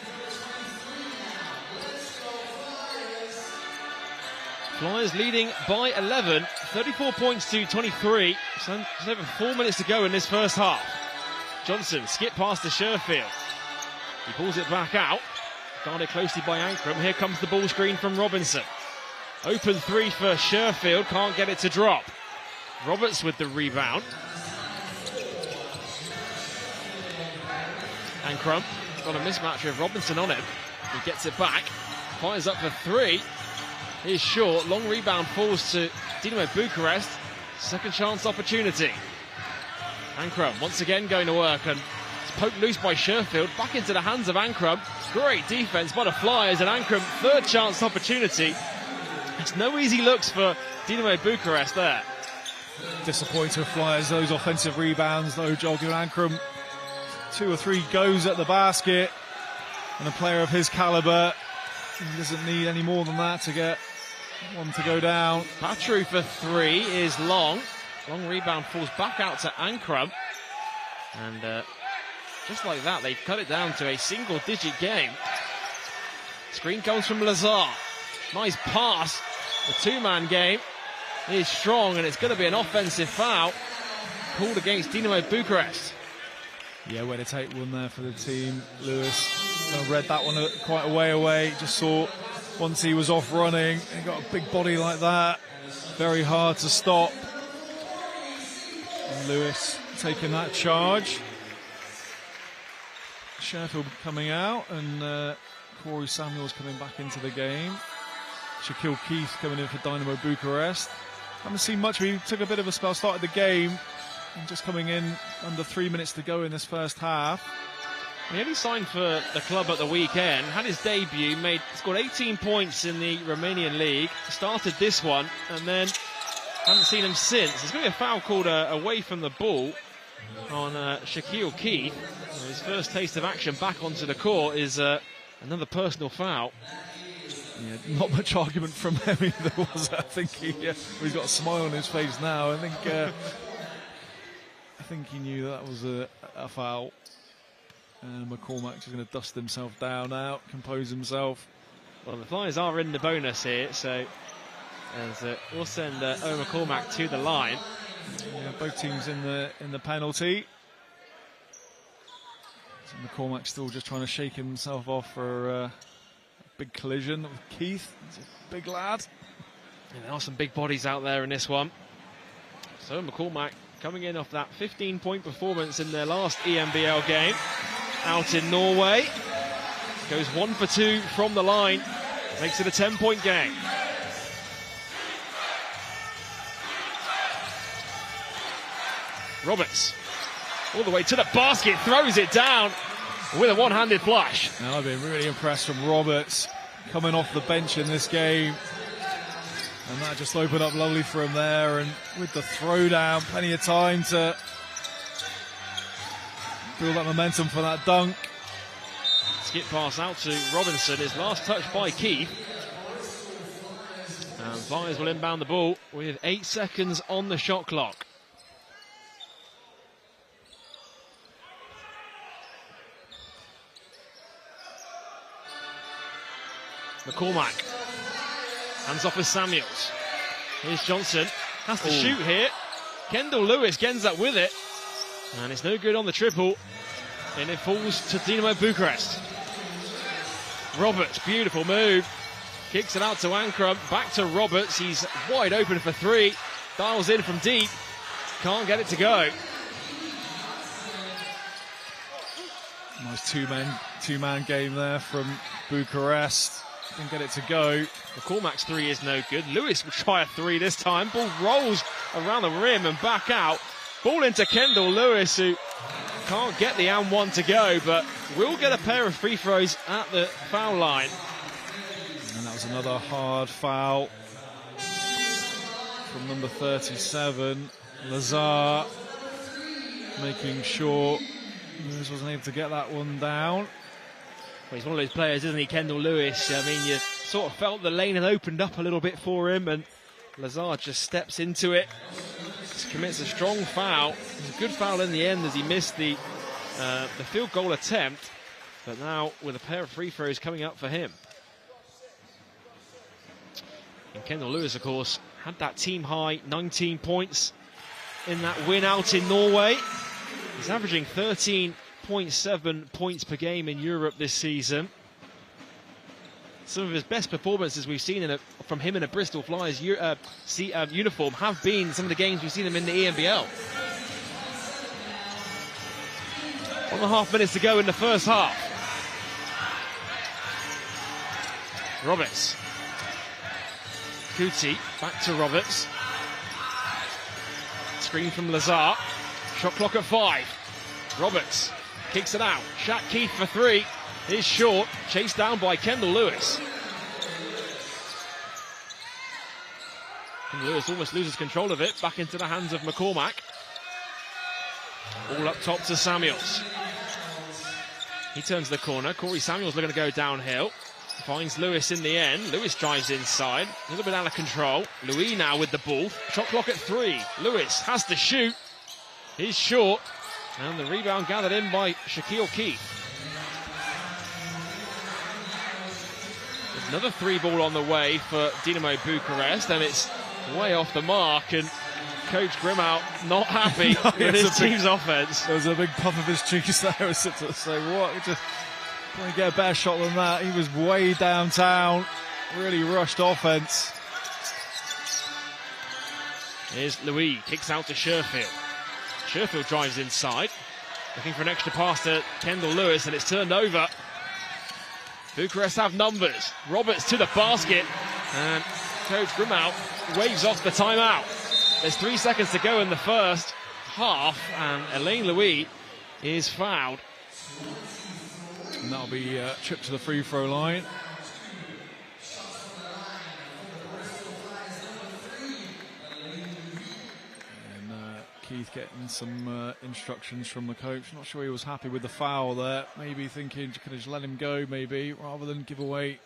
Flyers leading by 11, 34 points to 23. So just over 4 minutes to go in this first half. Johnson skip past to Sherfield. He pulls it back out. Guarded closely by Ankrum. Here comes the ball screen from Robinson. Open three for Sherfield, can't get it to drop. Roberts with the rebound. Ankrum got a mismatch with Robinson on him. He gets it back, fires up for three. He's short, long rebound falls to Dinamo Bucharest. Second chance opportunity. Ankrum once again going to work, and it's poked loose by Sherfield. Back into the hands of Ankrum. Great defense by the Flyers, and Ankrum, third chance opportunity. It's no easy looks for Dinamo Bucharest there. Disappointing Flyers, those offensive rebounds though, Jogging Ankrum. 2 or 3 goes at the basket, and a player of his calibre, he doesn't need any more than that to get one to go down. Patru for three is long. Long rebound falls back out to Ankrum. And just like that, they've cut it down to a single-digit game. Screen comes from Lazar. Nice pass. The two-man game is strong, and it's going to be an offensive foul called against Dinamo Bucharest. Yeah, way to take one there for the team. Lewis read that one quite a way away. Just saw once he was off running, he got a big body like that. Very hard to stop. And Lewis taking that charge. Sherfield coming out, and Corey Samuels coming back into the game. Shaquille Keith coming in for Dynamo Bucharest. Haven't seen much. He took a bit of a spell, started the game, and just coming in under 3 minutes to go in this first half. He only signed for the club at the weekend, had his debut, scored 18 points in the Romanian league, started this one, and then haven't seen him since. There's going to be a foul called away from the ball on Shaquille Keith. His first taste of action back onto the court is another personal foul. Yeah, not much argument from him either, was it? I think he's got a smile on his face now. I think he knew that was a foul. And McCormack just going to dust himself down now, compose himself. Well, the Flyers are in the bonus here, so we'll send Owen McCormack to the line. Yeah, both teams in the penalty. So McCormack still just trying to shake himself off for a big collision with Keith. He's a big lad. And there are some big bodies out there in this one. So McCormack coming in off that 15-point performance in their last ENBL game out in Norway. Goes 1 for 2 from the line. Makes it a 10-point game. Roberts all the way to the basket, throws it down with a one-handed flush. Now, I've been really impressed from Roberts coming off the bench in this game. And that just opened up lovely for him there, and with the throwdown, plenty of time to build that momentum for that dunk. Skip pass out to Robinson, his last touch by Keith. And Flyers will inbound the ball with 8 seconds on the shot clock. McCormack, hands off with Samuels. Here's Johnson, has to shoot here. Kendall Lewis gets up with it, and it's no good on the triple, and it falls to Dinamo Bucharest. Roberts, beautiful move, kicks it out to Ankrum, back to Roberts, he's wide open for three, dials in from deep, can't get it to go. Nice two-man game there from Bucharest. Didn't get it to go. McCormack's three is no good. Lewis will try a three this time. Ball rolls around the rim and back out. Ball into Kendall Lewis, who can't get the and one to go, but will get a pair of free throws at the foul line. And that was another hard foul from number 37, Lazar, making sure Lewis wasn't able to get that one down. Well, he's one of those players, isn't he, Kendall Lewis? I mean, you sort of felt the lane had opened up a little bit for him, and Lazar just steps into it. Just commits a strong foul. It's a good foul in the end as he missed the field goal attempt, but now with a pair of free throws coming up for him. And Kendall Lewis, of course, had that team high 19 points in that win out in Norway. He's averaging 13.7 points per game in Europe this season. some of his best performances we've seen from him in a Bristol Flyers uniform have been some of the games we've seen him in the ENBL. 1.5 minutes to go in the first half. Roberts. Kuti back to Roberts. Screen from Lazar. Shot clock at 5. Roberts kicks it out. Shaq Keith for 3. Is short. Chased down by Kendall Lewis. And Lewis almost loses control of it. Back into the hands of McCormack. All up top to Samuels. He turns the corner. Corey Samuels looking to go downhill. Finds Lewis in the end. Lewis drives inside. A little bit out of control. Louis now with the ball. Shot clock at 3. Lewis has to shoot. He's short. And the rebound gathered in by Shaquille Keith. There's another 3-ball on the way for Dinamo Bucharest. And it's way off the mark. And Coach Grimau not happy with his team's offense. There was a big puff of his cheeks there. I was to say, what? Just trying to get a better shot than that. He was way downtown. Really rushed offense. Here's Louis. Kicks out to Sherfield. Sherfield drives inside. Looking for an extra pass to Kendall Lewis, and it's turned over. Bucharest have numbers. Roberts to the basket. And Coach Grimau waves off the timeout. There's 3 seconds to go in the first half, and Elaine Louis is fouled. And that'll be chipped to the free throw line. And Keith getting some instructions from the coach. Not sure he was happy with the foul there. Maybe thinking, could have just let him go, maybe, rather than give away.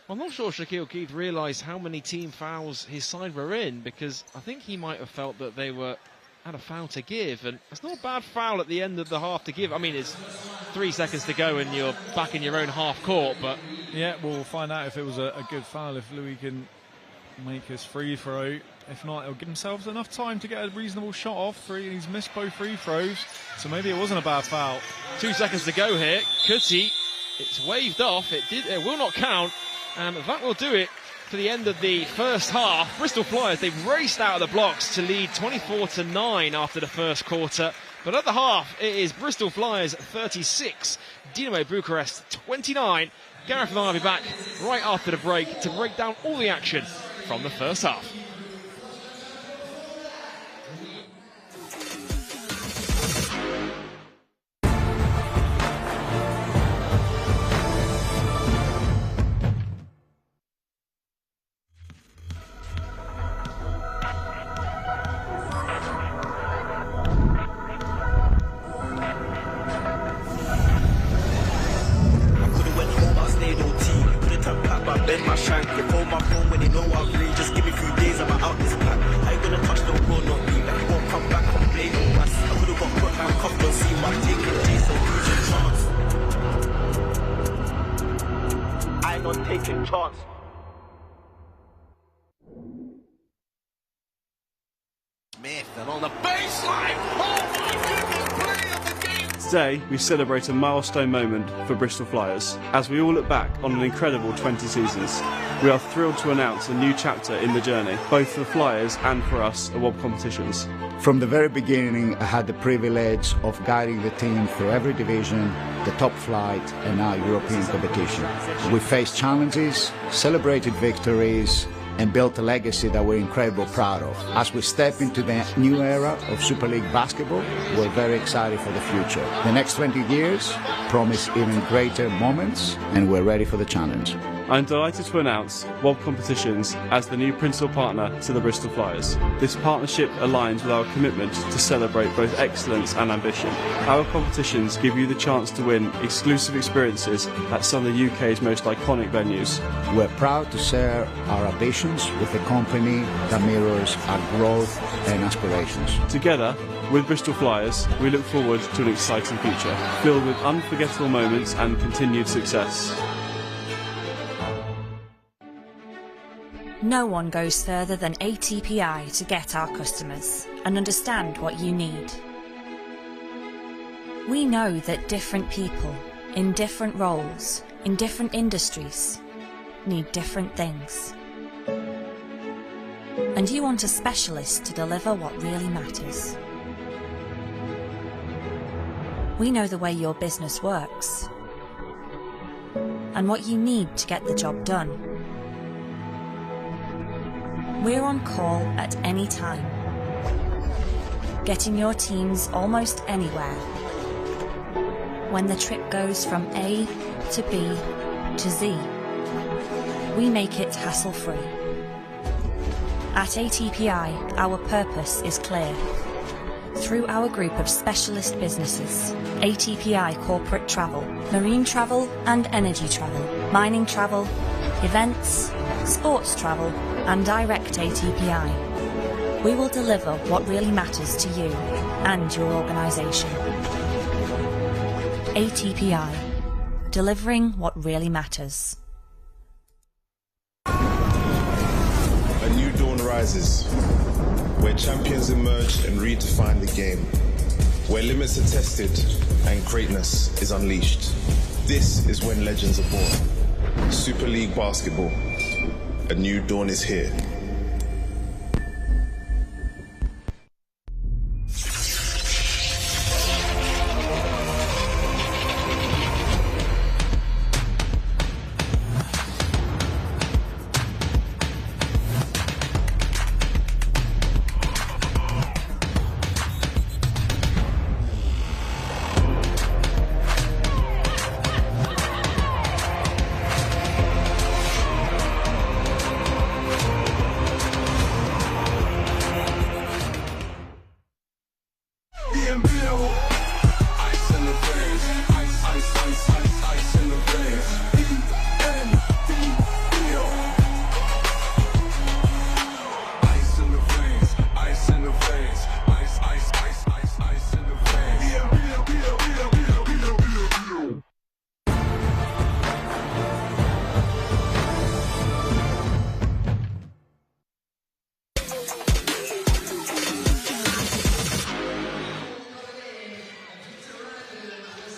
I'm not sure Shaquille Keith realised how many team fouls his side were in, because I think he might have felt that they had a foul to give, and it's not a bad foul at the end of the half to give. I mean, it's 3 seconds to go and you're back in your own half court, but yeah, we'll find out if it was a good foul, if Louis can make his free throw. If not, he'll give himself enough time to get a reasonable shot off. He's missed both free throws, so maybe it wasn't a bad foul. 2 seconds to go here. Kuti, it's waved off. It will not count. And that will do it to the end of the first half. Bristol Flyers, they've raced out of the blocks to lead 24-9 after the first quarter. But at the half, it is Bristol Flyers 36, Dinamo Bucharest 29. Gareth and I will be back right after the break to break down all the action from the first half. Today, we celebrate a milestone moment for Bristol Flyers. As we all look back on an incredible 20 seasons, we are thrilled to announce a new chapter in the journey, both for the Flyers and for us at WOB competitions. From the very beginning, I had the privilege of guiding the team through every division, the top flight, and now European competition. We faced challenges, celebrated victories, and built a legacy that we're incredibly proud of. As we step into the new era of Super League basketball, we're very excited for the future. The next 20 years promise even greater moments, and we're ready for the challenge. I'm delighted to announce WOB Competitions as the new principal partner to the Bristol Flyers. This partnership aligns with our commitment to celebrate both excellence and ambition. Our competitions give you the chance to win exclusive experiences at some of the UK's most iconic venues. We're proud to share our ambitions with a company that mirrors our growth and aspirations. Together, with Bristol Flyers, we look forward to an exciting future, filled with unforgettable moments and continued success. No one goes further than ATPI to get our customers and understand what you need. We know that different people, in different roles, in different industries, need different things. And you want a specialist to deliver what really matters. We know the way your business works and what you need to get the job done. We're on call at any time, getting your teams almost anywhere. When the trip goes from A to B to Z, we make it hassle-free. At ATPI, our purpose is clear. Through our group of specialist businesses, ATPI Corporate Travel, Marine Travel and Energy Travel, Mining Travel, Events, Sports Travel and Direct ATPI, we will deliver what really matters to you and your organisation. ATPI, delivering what really matters. A new dawn rises, where champions emerge and redefine the game, where limits are tested and greatness is unleashed. This is when legends are born. Super League Basketball, a new dawn is here. ENBL, ice in the veins, ice, ice, ice, ice, ice in the veins. ENBL, ice in the veins, ice in the veins, ice, ice, ice, ice, ice in the veins. ENBL.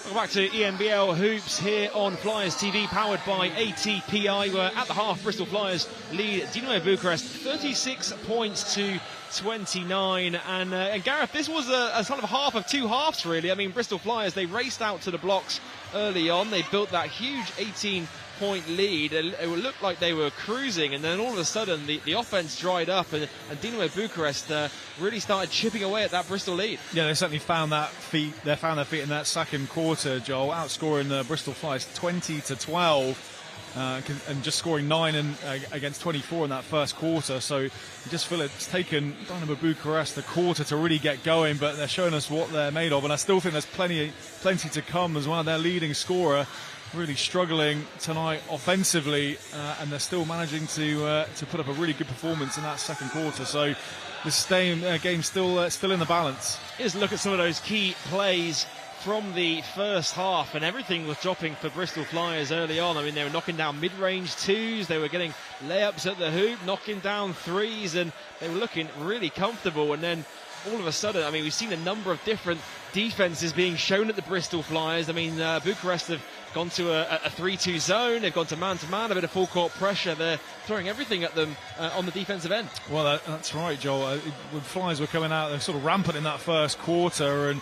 Welcome back to ENBL Hoops here on Flyers TV, powered by ATPI. We're at the half. Bristol Flyers lead Dinamo Bucharest 36 points to 29. And Gareth, this was a sort of half of two halves, really. I mean, Bristol Flyers, they raced out to the blocks early on. They built that huge 18-point lead. It looked like they were cruising, and then all of a sudden the offense dried up, and Dinamo Bucharest really started chipping away at that Bristol lead. Yeah, they certainly found their feet in that second quarter, Joel, outscoring Bristol Flyers 20-12. And just scoring 9 against 24 in that first quarter. So you just feel it's taken Dynamo Bucharest the quarter to really get going, but they're showing us what they're made of. And I still think there's plenty to come as well. Their leading scorer really struggling tonight offensively, and they're still managing to put up a really good performance in that second quarter. So this game's still in the balance. Here's a look at some of those key plays from the first half, and everything was dropping for Bristol Flyers early on. I mean, they were knocking down mid-range twos, they were getting layups at the hoop, knocking down threes, and they were looking really comfortable. And then all of a sudden, I mean, we've seen a number of different defenses being shown at the Bristol Flyers. I mean, Bucharest have gone to a 3-2 zone, they've gone to man-to-man, a bit of full-court pressure. They're throwing everything at them on the defensive end. Well, that's right, Joel. When Flyers were coming out, they're sort of rampant in that first quarter, and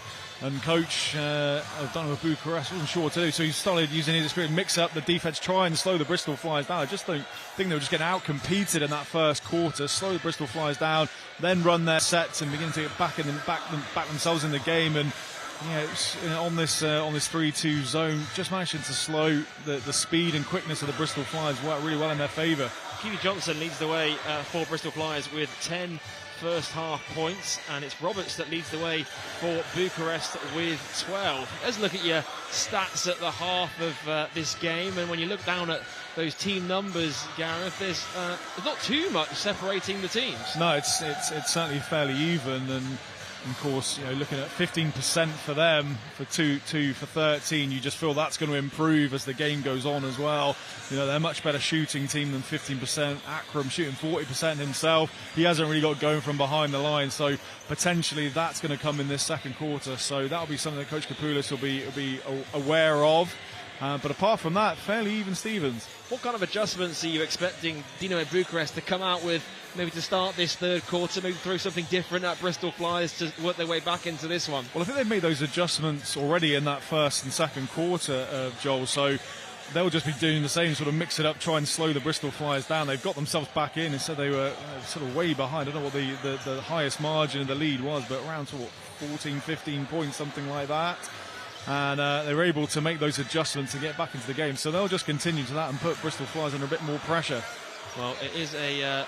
coach of Dynamo Bucharest wasn't sure what to do, so he started using his experience, mix up the defense, try and slow the Bristol Flyers down. I just don't think they were just getting out-competed in that first quarter. Slow the Bristol Flyers down, then run their sets and begin to get back themselves in the game. And on this 3-2 zone, just managing to slow the speed and quickness of the Bristol Flyers worked really well in their favour. Keely Johnson leads the way for Bristol Flyers with 10 first half points, and it's Roberts that leads the way for Bucharest with 12. Let's look at your stats at the half of this game, and when you look down at those team numbers, Gareth, there's not too much separating the teams. No, it's certainly fairly even, and of course, looking at 15% for them, for 2 for 13, you just feel that's going to improve as the game goes on as well. They're a much better shooting team than 15%. Akram shooting 40% himself. He hasn't really got going from behind the line, so potentially that's going to come in this second quarter. So that'll be something that Coach Kapoulis will be aware of. But apart from that, fairly even Stevens. What kind of adjustments are you expecting Dinamo Bucharest to come out with, maybe to start this third quarter, maybe throw something different at Bristol Flyers to work their way back into this one? Well, I think they've made those adjustments already in that first and second quarter, Joel, so they'll just be doing the same, sort of mix it up, try and slow the Bristol Flyers down. They've got themselves back in, and so they were sort of way behind. I don't know what the highest margin of the lead was, but around sort of 14, 15 points, something like that. And they were able to make those adjustments and get back into the game. So they'll just continue to that and put Bristol Flyers under a bit more pressure. Well, it is a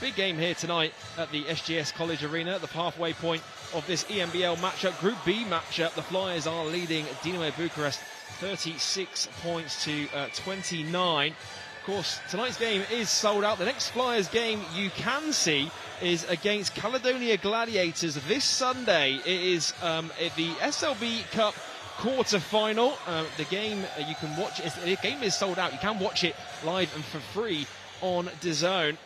big game here tonight at the SGS College Arena, at the halfway point of this ENBL matchup. Group B matchup, the Flyers are leading Dinamo Bucharest 36 points to 29. Of course, tonight's game is sold out. The next Flyers game you can see is against Caledonia Gladiators this Sunday. It is the SLB Cup quarter-final. The game you can watch, the game is sold out. You can watch it live and for free on DAZN. And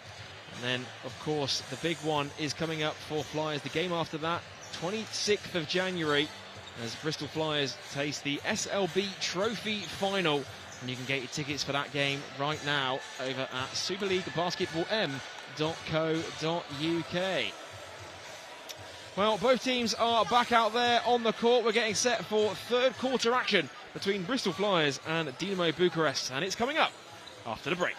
then, of course, the big one is coming up for Flyers. The game after that, 26th of January, as Bristol Flyers taste the SLB Trophy Final. And you can get your tickets for that game right now over at superleaguebasketballm.co.uk. Well, both teams are back out there on the court. We're getting set for third quarter action between Bristol Flyers and Dinamo Bucharest. And it's coming up after the break.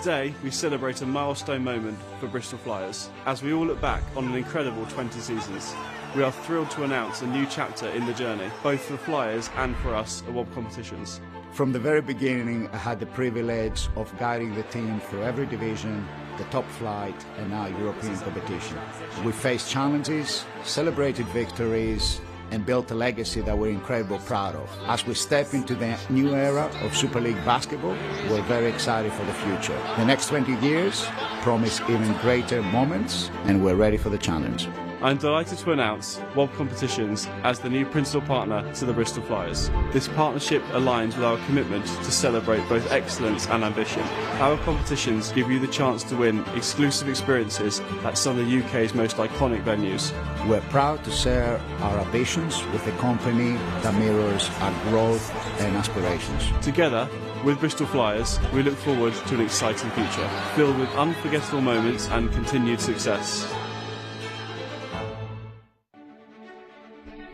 Today, we celebrate a milestone moment for Bristol Flyers. As we all look back on an incredible 20 seasons, we are thrilled to announce a new chapter in the journey, both for the Flyers and for us at WOB competitions. From the very beginning, I had the privilege of guiding the team through every division, the top flight, and now European competition. We faced challenges, celebrated victories, and built a legacy that we're incredibly proud of. As we step into the new era of Super League basketball, we're very excited for the future. The next 20 years promise even greater moments, and we're ready for the challenge. I'm delighted to announce WOB Competitions as the new principal partner to the Bristol Flyers. This partnership aligns with our commitment to celebrate both excellence and ambition. Our competitions give you the chance to win exclusive experiences at some of the UK's most iconic venues. We're proud to share our ambitions with a company that mirrors our growth and aspirations. Together, with Bristol Flyers, we look forward to an exciting future, filled with unforgettable moments and continued success.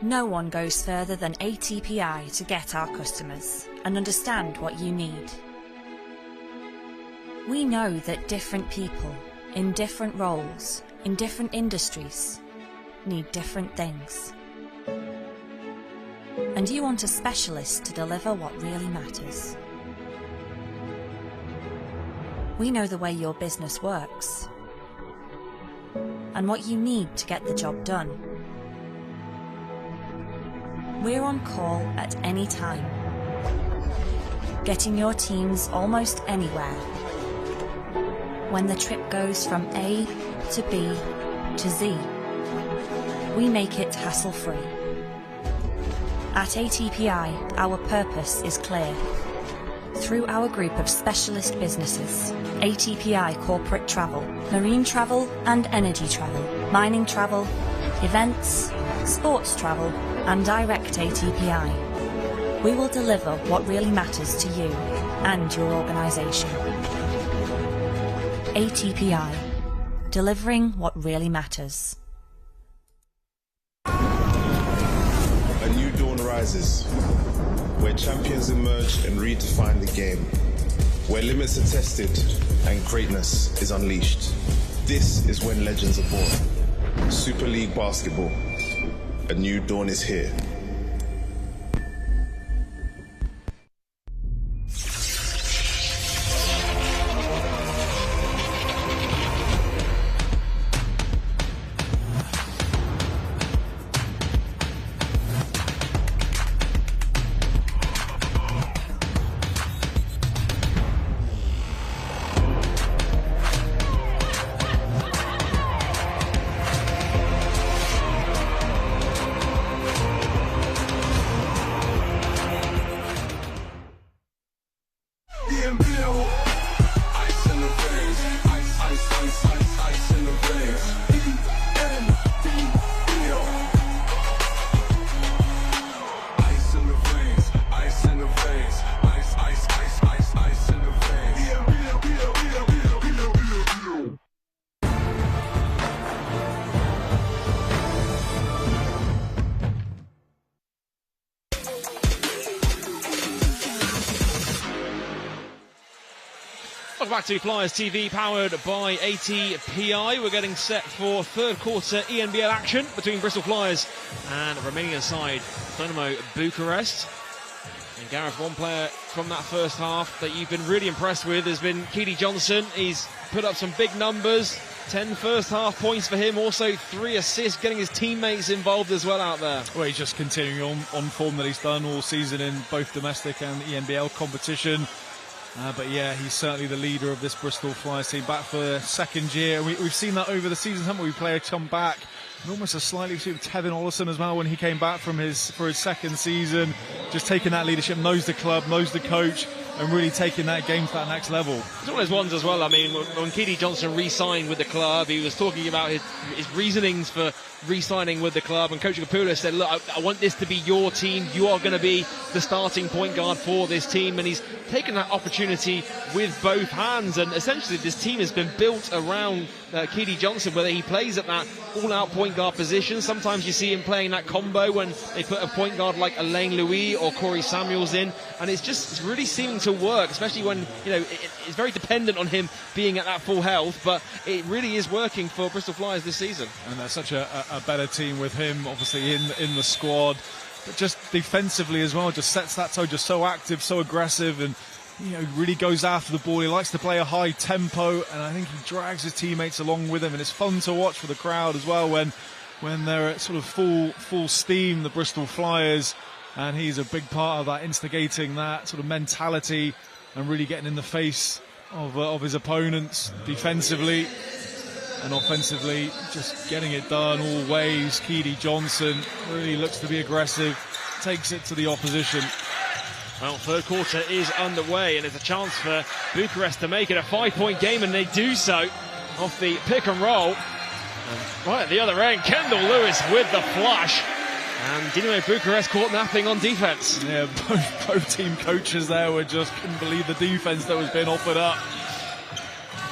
No one goes further than ATPI to get our customers and understand what you need. We know that different people, in different roles, in different industries, need different things. And you want a specialist to deliver what really matters. We know the way your business works and what you need to get the job done. We're on call at any time, getting your teams almost anywhere. When the trip goes from A to B to Z, we make it hassle-free. At ATPI, our purpose is clear. Through our group of specialist businesses, ATPI Corporate Travel, Marine Travel and Energy Travel, Mining Travel, Events, Sports Travel, and Direct ATPI. We will deliver what really matters to you and your organisation. ATPI, delivering what really matters. A new dawn rises, where champions emerge and redefine the game, where limits are tested and greatness is unleashed. This is when legends are born. Super League Basketball. A new dawn is here. ENBL, ice in the veins, ice, ice, ice, ice, ice in the veins. ENBL, ice in the veins, ice in the veins, ice, ice, ice, ice, ice in the veins. ENBL. Welcome back to Flyers TV, powered by ATPI. We're getting set for third quarter ENBL action between Bristol Flyers and Romanian side Dynamo Bucharest. And Gareth, one player from that first half that you've been really impressed with has been Keedy Johnson. He's put up some big numbers, 10 first half points for him, also 3 assists, getting his teammates involved as well out there. Well, he's just continuing on form that he's done all season in both domestic and ENBL competition. But yeah, he's certainly the leader of this Bristol Flyers team, back for the second year. We've seen that over the seasons, haven't we? Players come back, and almost a slightly with Tevin Ollison as well when he came back for his second season, just taking that leadership, knows the club, knows the coach, and really taking that game to that next level. It's one of those ones as well. I mean, when Keedy Johnson re-signed with the club, he was talking about his reasonings for re-signing with the club, and Coach Kapula said, look, I want this to be your team. You are going to be the starting point guard for this team, and he's taken that opportunity with both hands, and essentially this team has been built around Keedy Johnson, whether he plays at that all-out point guard position. Sometimes you see him playing that combo when they put a point guard like Alain Louis or Corey Samuels in, and it's really seeming to work, especially when, you know, it's very dependent on him being at that full health, but it really is working for Bristol Flyers this season. And they're such a better team with him, obviously, in the squad. But just defensively as well, just sets that tone, just so active, so aggressive, and you know, really goes after the ball. He likes to play a high tempo, and I think he drags his teammates along with him, and it's fun to watch for the crowd as well when they're at sort of full steam, the Bristol Flyers, and he's a big part of that, instigating that sort of mentality and really getting in the face of his opponents defensively and offensively, just getting it done all ways. Keedy Johnson really looks to be aggressive, takes it to the opposition. Well, third quarter is underway, and it's a chance for Bucharest to make it a 5-point game, and they do so off the pick and roll. And right at the other end, Kendall Lewis with the flush, and Dinamo Bucharest caught napping on defence. Yeah, both team coaches there just couldn't believe the defence that was being offered up.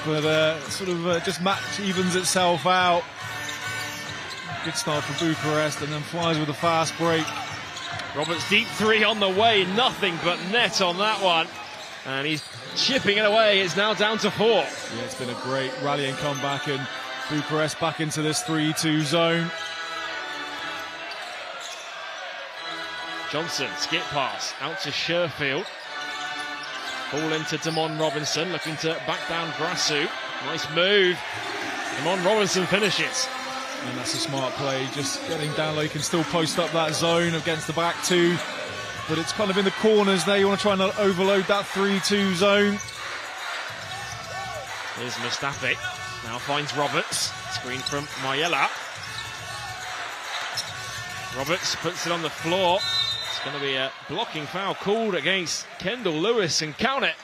But just match evens itself out. Good start for Bucharest, and then Flyers with a fast break. Roberts deep three on the way, nothing but net on that one, and he's chipping it away. It's now down to 4. Yeah, it's been a great rallying comeback, and Bucharest back into this 3-2 zone. Johnson, skip pass out to Sherfield. Ball into Damon Robinson, looking to back down Grassu. Nice move. Damon Robinson finishes. And that's a smart play, just getting down low. You can still post up that zone against the back two, but it's kind of in the corners there. You want to try and overload that 3-2 zone. Here's Mustafi, now finds Roberts. Screen from Mayela. Roberts puts it on the floor. It's going to be a blocking foul called against Kendall Lewis, and count it.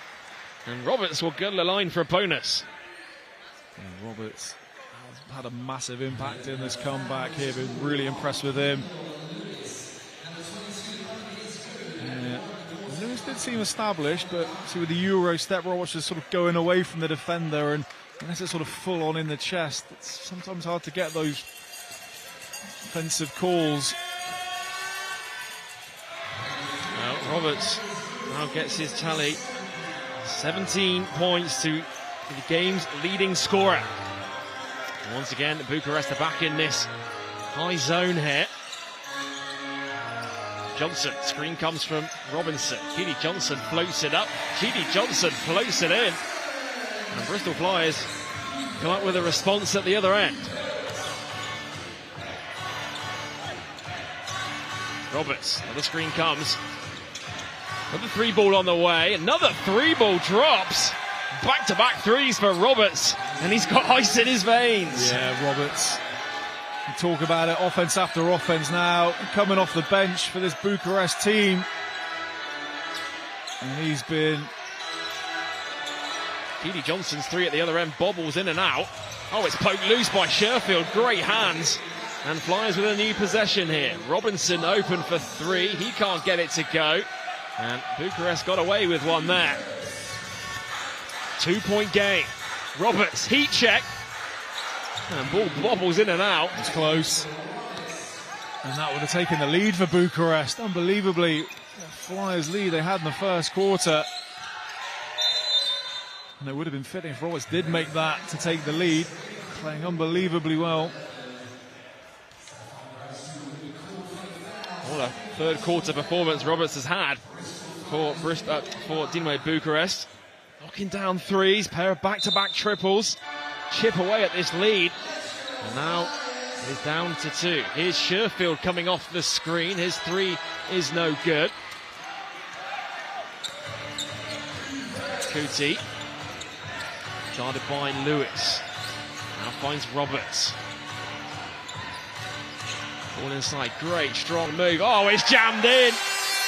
And Roberts will go to the line for a bonus. And Roberts had a massive impact in this comeback here. Been really impressed with him. Yeah. Lewis did seem established, but see, with the Euro step, Roberts is sort of going away from the defender, and unless it's sort of full on in the chest, it's sometimes hard to get those offensive calls. Well, Roberts now gets his tally, 17 points to the game's leading scorer. Once again, Bucharest are back in this high zone here. Johnson, screen comes from Robinson. Keely Johnson floats it up. Keely Johnson floats it in. And Bristol Flyers come up with a response at the other end. Roberts, another screen comes. Another 3-ball on the way. Another 3-ball drops. Back-to-back threes for Roberts. And he's got ice in his veins. Yeah, Roberts. You talk about it, offense after offense now. Coming off the bench for this Bucharest team. And he's been... Keely Johnson's 3 at the other end, bobbles in and out. Oh, it's poked loose by Sherfield. Great hands. And Flyers with a new possession here. Robinson open for 3. He can't get it to go. And Bucharest got away with one there. 2-point game. Roberts, heat check. And ball bobbles in and out. It's close. And that would have taken the lead for Bucharest. Unbelievably, the Flyers lead they had in the first quarter. And it would have been fitting if Roberts did make that to take the lead. Playing unbelievably well. What a third quarter performance Roberts has had for Dinamo Bucharest. Knocking down threes, pair of back-to-back triples. Chip away at this lead. And now he's down to 2. Here's Sherfield coming off the screen. His 3 is no good. Kuti. Guarded by Lewis. Now finds Roberts. All inside, great, strong move. Oh, it's jammed in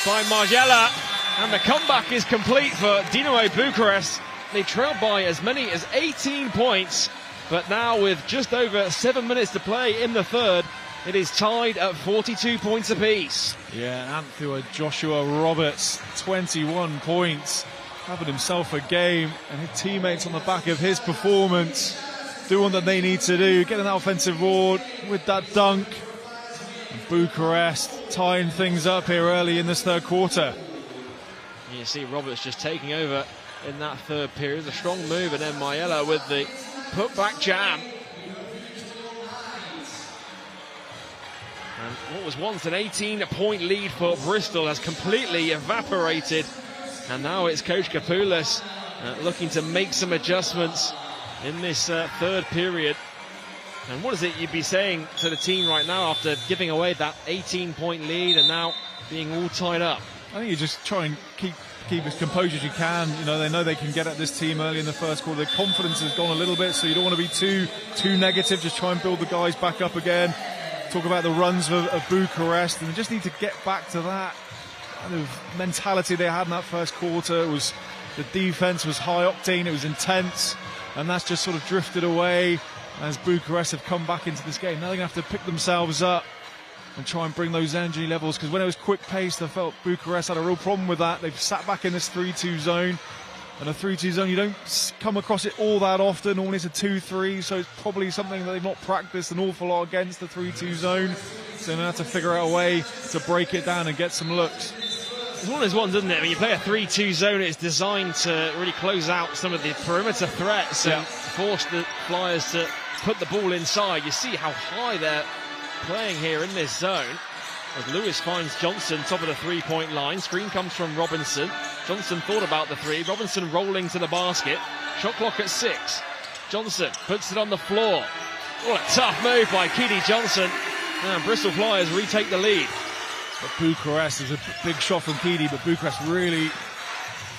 by Margella. And the comeback is complete for Dinamo Bucharest. They trailed by as many as 18 points. But now with just over 7 minutes to play in the third, it is tied at 42 points apiece. Yeah, Anthua Joshua Roberts, 21 points. Having himself a game, and his teammates on the back of his performance doing what they need to do, getting that offensive board with that dunk. Bucharest tying things up here early in this third quarter. You see Roberts just taking over in that third period. A strong move, and then Mayella with the put-back jam. And what was once an 18-point lead for Bristol has completely evaporated. And now it's Coach Kapoulis looking to make some adjustments in this third period. And what is it you'd be saying to the team right now after giving away that 18-point lead and now being all tied up? I think you just try and keep as composed as you can. You know, they know they can get at this team early in the first quarter. Their confidence has gone a little bit, so you don't want to be too negative. Just try and build the guys back up again. Talk about the runs of Bucharest, and they just need to get back to that kind of mentality they had in that first quarter. It was, the defense was high octane, it was intense, and that's just sort of drifted away as Bucharest have come back into this game. Now they're going to have to pick themselves up and try and bring those energy levels, because when it was quick paced, I felt Bucharest had a real problem with that. They've sat back in this 3-2 zone, and a 3-2 zone, you don't come across it all that often. Normally it's a 2-3, so it's probably something that they've not practiced an awful lot against, the 3-2 zone. So they're going to have to figure out a way to break it down and get some looks. It's one of those ones, isn't it? When you play a 3-2 zone, it's designed to really close out some of the perimeter threats and force the Flyers to put the ball inside. You see how high they're playing here in this zone. As Lewis finds Johnson top of the 3-point line. Screen comes from Robinson. Johnson thought about the 3. Robinson rolling to the basket. Shot clock at 6. Johnson puts it on the floor. What a tough move by Keely Johnson. And Bristol Flyers retake the lead. But Bucharest is a big shot from Keely, but Bucharest really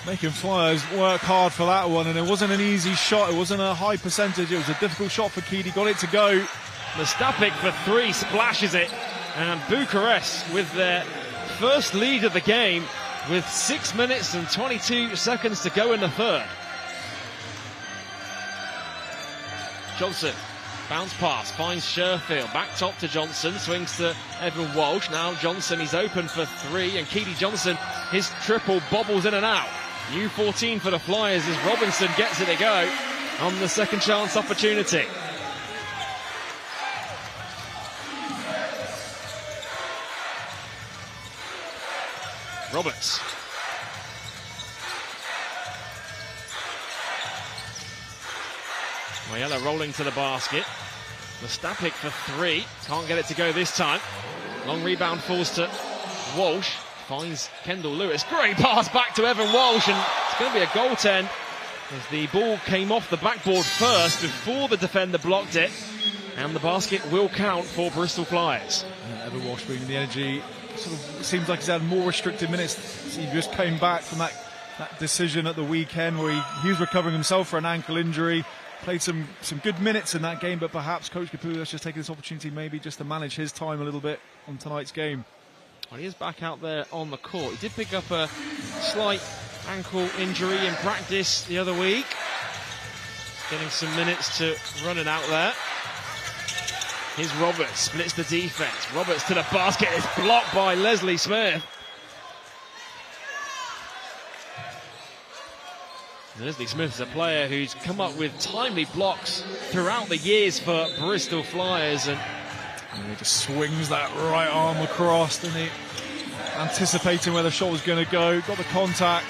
making Flyers work hard for that one. And it wasn't an easy shot. It wasn't a high percentage. It was a difficult shot for Keely. Got it to go. Mustapik for 3 splashes it. And Bucharest with their first lead of the game with 6 minutes and 22 seconds to go in the third. Johnson, bounce pass, finds Sherfield, back top to Johnson, swings to Evan Walsh. Now Johnson, he's open for 3, and Keely Johnson, his triple bobbles in and out. New 14 for the Flyers as Robinson gets it to go on the second chance opportunity. Roberts. Mayella rolling to the basket. Mustapik for 3. Can't get it to go this time. Long rebound falls to Walsh finds Kendall Lewis. Great pass back to Evan Walsh, and it's going to be a goaltend as the ball came off the backboard first before the defender blocked it, and the basket will count for Bristol Flyers. Evan Walsh bringing the energy. Sort of seems like he's had more restricted minutes. He just came back from that decision at the weekend where he was recovering himself for an ankle injury. Played some good minutes in that game, but perhaps Coach Capulas just taking this opportunity maybe just to manage his time a little bit on tonight's game. Well, he is back out there on the court. He did pick up a slight ankle injury in practice the other week. Getting some minutes to run it out there. Here's Roberts, splits the defense. Roberts to the basket, is blocked by Leslie Smith. Leslie Smith's a player who's come up with timely blocks throughout the years for Bristol Flyers, and he just swings that right arm across, and he anticipating where the shot was going to go. Got the contact.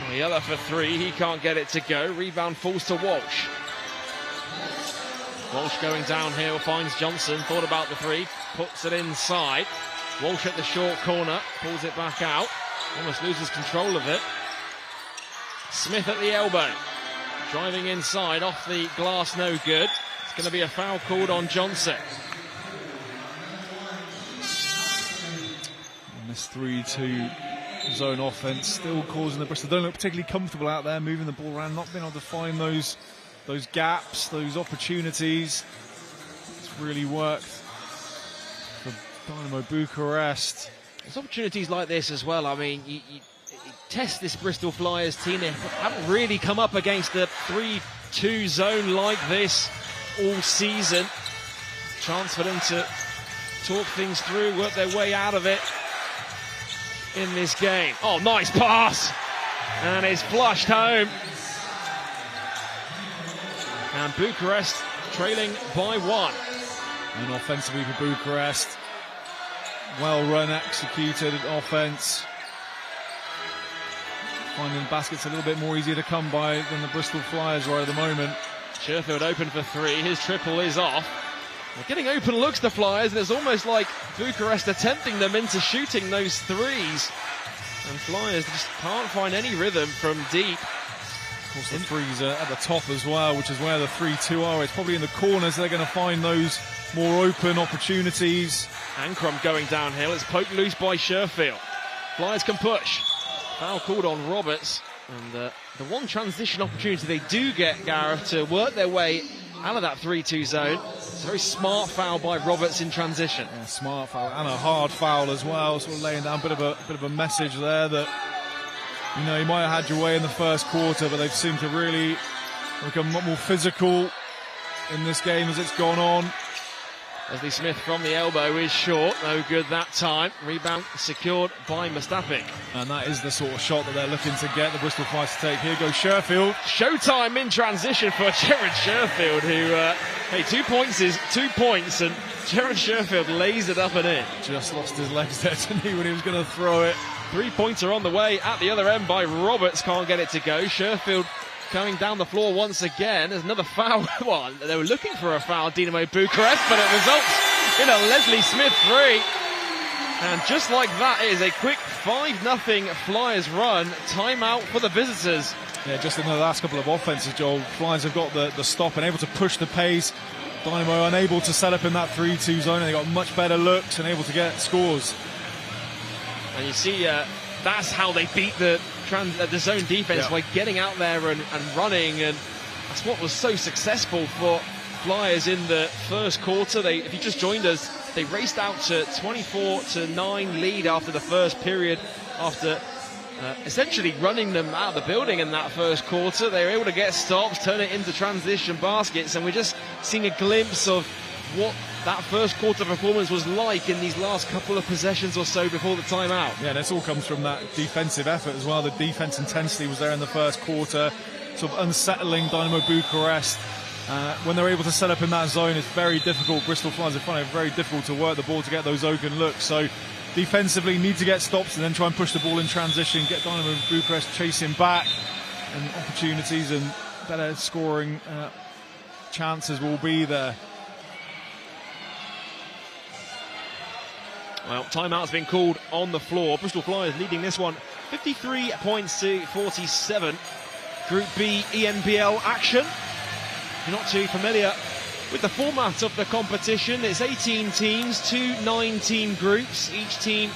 The other for three, he can't get it to go. Rebound falls to Walsh. Walsh going downhill, finds Johnson, thought about the three, puts it inside. Walsh at the short corner, pulls it back out, almost loses control of it. Smith at the elbow, driving inside, off the glass, no good. It's going to be a foul called on Johnson. And this 3-2 zone offense still causing the Bristol. Don't look particularly comfortable out there, moving the ball around, not being able to find those gaps, those opportunities. It's really worked for Dynamo Bucharest. There's opportunities like this as well. I mean, you test this Bristol Flyers team. They haven't really come up against the 3-2 zone like this all season. Chance for them to talk things through, work their way out of it in this game. Oh, nice pass! And it's flushed home. And Bucharest trailing by one. And offensively for Bucharest, well run, executed offense. Finding baskets a little bit more easier to come by than the Bristol Flyers right at the moment. Sherfield open for three. His triple is off. They're getting open looks, the Flyers, and it's almost like Bucharest are tempting them into shooting those threes. And Flyers just can't find any rhythm from deep. Of course, the threes are at the top as well, which is where the 3-2 are. It's probably in the corners they're going to find those more open opportunities. Ankrum going downhill. It's poked loose by Sherfield. Flyers can push. Foul called on Roberts. And the one transition opportunity they do get, Gareth, to work their way out of that 3-2 zone. It's a very smart foul by Roberts in transition. Yeah, smart foul and a hard foul as well. Sort of laying down a bit of a message there that, you know, you might have had your way in the first quarter, but they've seemed to really become a lot more physical in this game as it's gone on. Leslie Smith from the elbow is short, no good that time. Rebound secured by Mustapic. And that is the sort of shot that they're looking to get the Bristol Flyers to take. Here goes Sherfield. Showtime in transition for Jared Sherfield, who, hey, 2 points is 2 points, and Jared Sherfield lays it up and in. Just lost his legs there, didn't he, when he was going to throw it. 3-pointer on the way at the other end by Roberts, can't get it to go. Sherfield coming down the floor once again. There's another foul. Well, they were looking for a foul, Dinamo Bucharest, but it results in a Leslie Smith three. And just like that, it is a quick 5-0 Flyers run. Timeout for the visitors. Yeah, just in the last couple of offenses, Joel, Flyers have got the stop and able to push the pace. Dynamo unable to set up in that 3-2 zone, and they got much better looks and able to get scores. And you see, that's how they beat the zone defense, by getting out there and running, and that's what was so successful for Flyers in the first quarter. If you just joined us, they raced out to 24-9 lead after the first period, after essentially running them out of the building in that first quarter. They were able to get stops, turn it into transition baskets, and we're just seeing a glimpse of what that first quarter performance was like in these last couple of possessions or so before the timeout. Yeah, this all comes from that defensive effort as well. The defense intensity was there in the first quarter, sort of unsettling Dynamo Bucharest. When they're able to set up in that zone, it's very difficult. Bristol Flyers are finding it very difficult to work the ball to get those open looks. So defensively, need to get stops and then try and push the ball in transition, get Dynamo Bucharest chasing back, and opportunities and better scoring chances will be there. Well, timeout's been called on the floor. Bristol Flyers leading this one 53 points to 47. Group B ENBL action. If you're not too familiar with the format of the competition, it's 18 teams, 2 9-team groups. Each team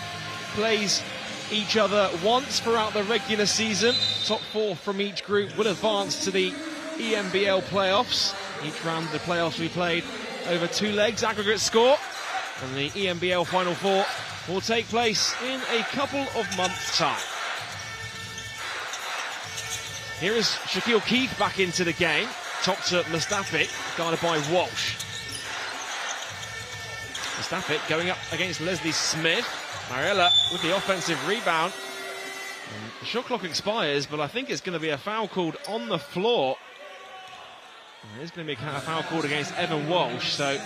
plays each other once throughout the regular season. Top 4 from each group will advance to the ENBL playoffs. Each round of the playoffs will be played over 2 legs, aggregate score. And the ENBL Final 4 will take place in a couple of months' time. Here is Shaquille Keith back into the game. Top to Mustafic, guarded by Walsh. Mustafic going up against Leslie Smith. Mariella with the offensive rebound. And the shot clock expires, but I think it's going to be a foul called on the floor. There's going to be a foul called against Evan Walsh, so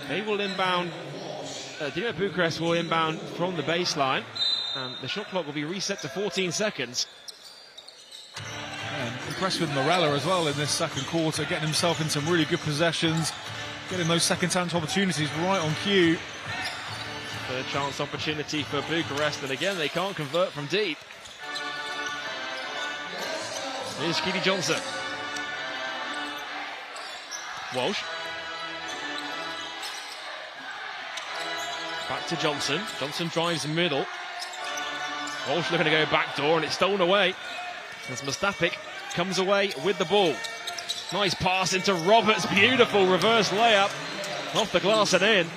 they will inbound. Dinamo Bucharest will inbound from the baseline, and the shot clock will be reset to 14 seconds. And impressed with Morella as well in this second quarter, getting himself in some really good possessions, getting those second chance opportunities right on cue. Third chance opportunity for Bucharest, and again they can't convert from deep. Here's Keedy Johnson. Walsh. Back to Johnson. Johnson drives middle. Walsh looking to go back door, and it's stolen away as Mustafic comes away with the ball. Nice pass into Roberts. Beautiful reverse layup off the glass and in.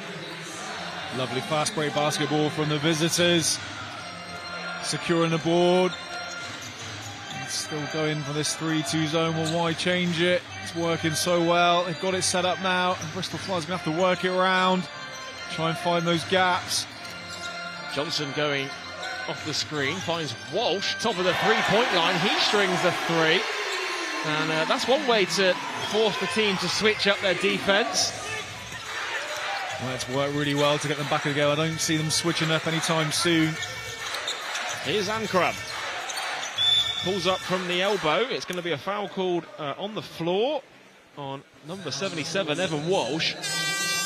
Lovely fast break basketball from the visitors. Securing the board. And still going for this 3-2 zone. Well, why change it? It's working so well. They've got it set up now, and Bristol Flyers going to have to work it around. Try and find those gaps. Johnson going off the screen, finds Walsh, top of the three-point line. He strings the three. And that's one way to force the team to switch up their defense. Well, it's worked really well to get them back again. I don't see them switching up anytime soon. Here's Ankrum. Pulls up from the elbow. It's going to be a foul called on the floor on number 77, Evan Walsh.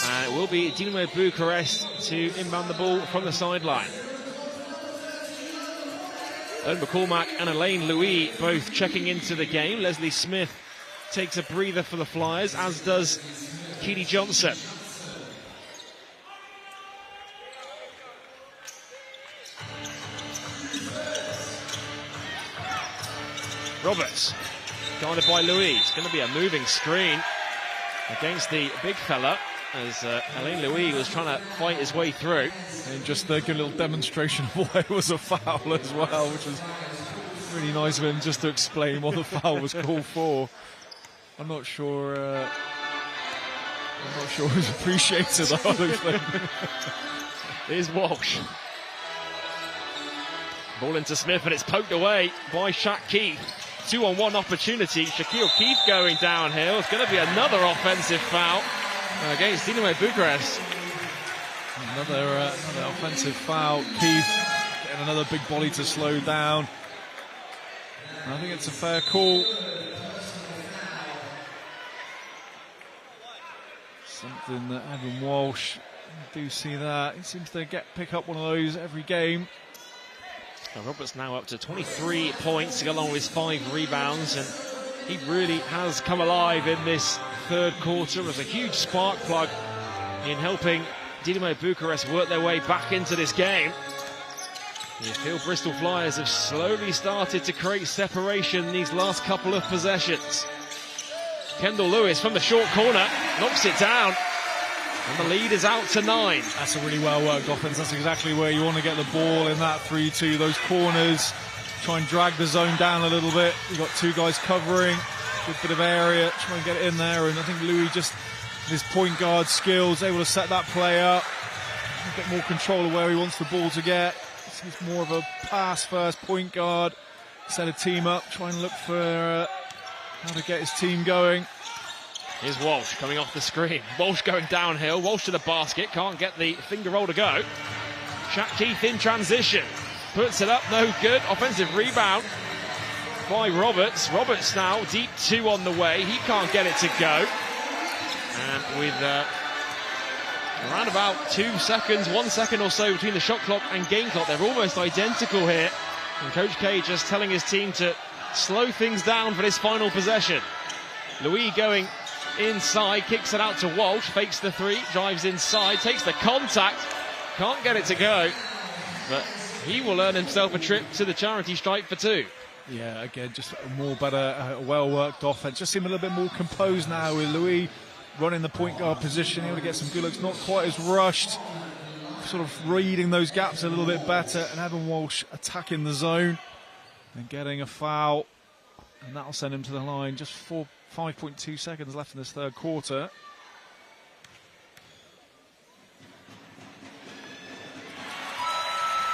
And it will be Dinamo Bucharest to inbound the ball from the sideline. Owen McCormack and Elaine Louis both checking into the game. Leslie Smith takes a breather for the Flyers, as does Keedy Johnson. Roberts, guarded by Louis. It's going to be a moving screen against the big fella, as Alain Louis was trying to fight his way through. And just a little demonstration of why it was a foul as well, which was really nice of him just to explain what the foul was called for. I'm not sure it was appreciated, I don't think. Here's Walsh. Ball into Smith, and it's poked away by Shaq Keith. 2-on-1 opportunity. Shaquille Keith going downhill. It's going to be another offensive foul against Dinamo Bucharest. Another offensive foul. Keith getting another big body to slow down. I think it's a fair call. Something that Evan Walsh, you do see that. He seems to pick up one of those every game. Roberts now up to 23 points to go along with his 5 rebounds, and he really has come alive in this third quarter as a huge spark plug in helping Dinamo Bucharest work their way back into this game. You feel Bristol Flyers have slowly started to create separation these last couple of possessions. Kendall Lewis from the short corner knocks it down, and the lead is out to 9. That's a really well-worked offense. That's exactly where you want to get the ball in that 3-2. Those corners, try and drag the zone down a little bit. You've got 2 guys covering, good bit of area, try and get it in there. And I think Louis, just his point guard skills, able to set that play up, a bit more control of where he wants the ball to get. He's more of a pass-first point guard. Set a team up, try and look for how to get his team going. Here's Walsh coming off the screen. Walsh going downhill. Walsh to the basket. Can't get the finger roll to go. Shaq Keith in transition. Puts it up. No good. Offensive rebound by Roberts. Roberts now deep 2 on the way. He can't get it to go. And with Around about 2 seconds, 1 second or so between the shot clock and game clock. They're almost identical here. And Coach K just telling his team to slow things down for this final possession. Louis going inside, kicks it out to Walsh, fakes the three, drives inside, takes the contact, can't get it to go, but he will earn himself a trip to the charity stripe for two. Yeah, again, just a more better, well-worked offense. Just seem a little bit more composed now with Louis running the point guard position, able to get some good looks, not quite as rushed, sort of reading those gaps a little bit better, and Evan Walsh attacking the zone and getting a foul, and that'll send him to the line. Just 5.2 seconds left in this third quarter.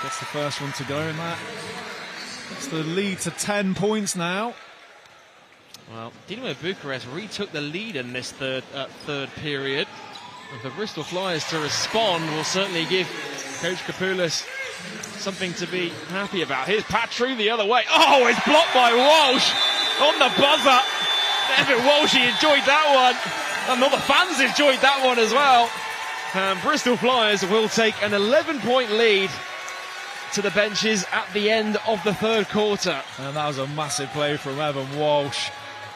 Gets the first one to go in that. It's the lead to 10 points now. Well, Dinamo Bucharest retook the lead in this third period. And for Bristol Flyers to respond will certainly give Coach Kapoulis something to be happy about. Here's Patru the other way. Oh, it's blocked by Walsh on the buzzer. Evan Walsh, he enjoyed that one. And all the fans enjoyed that one as well. And Bristol Flyers will take an 11-point lead to the benches at the end of the third quarter. And that was a massive play from Evan Walsh.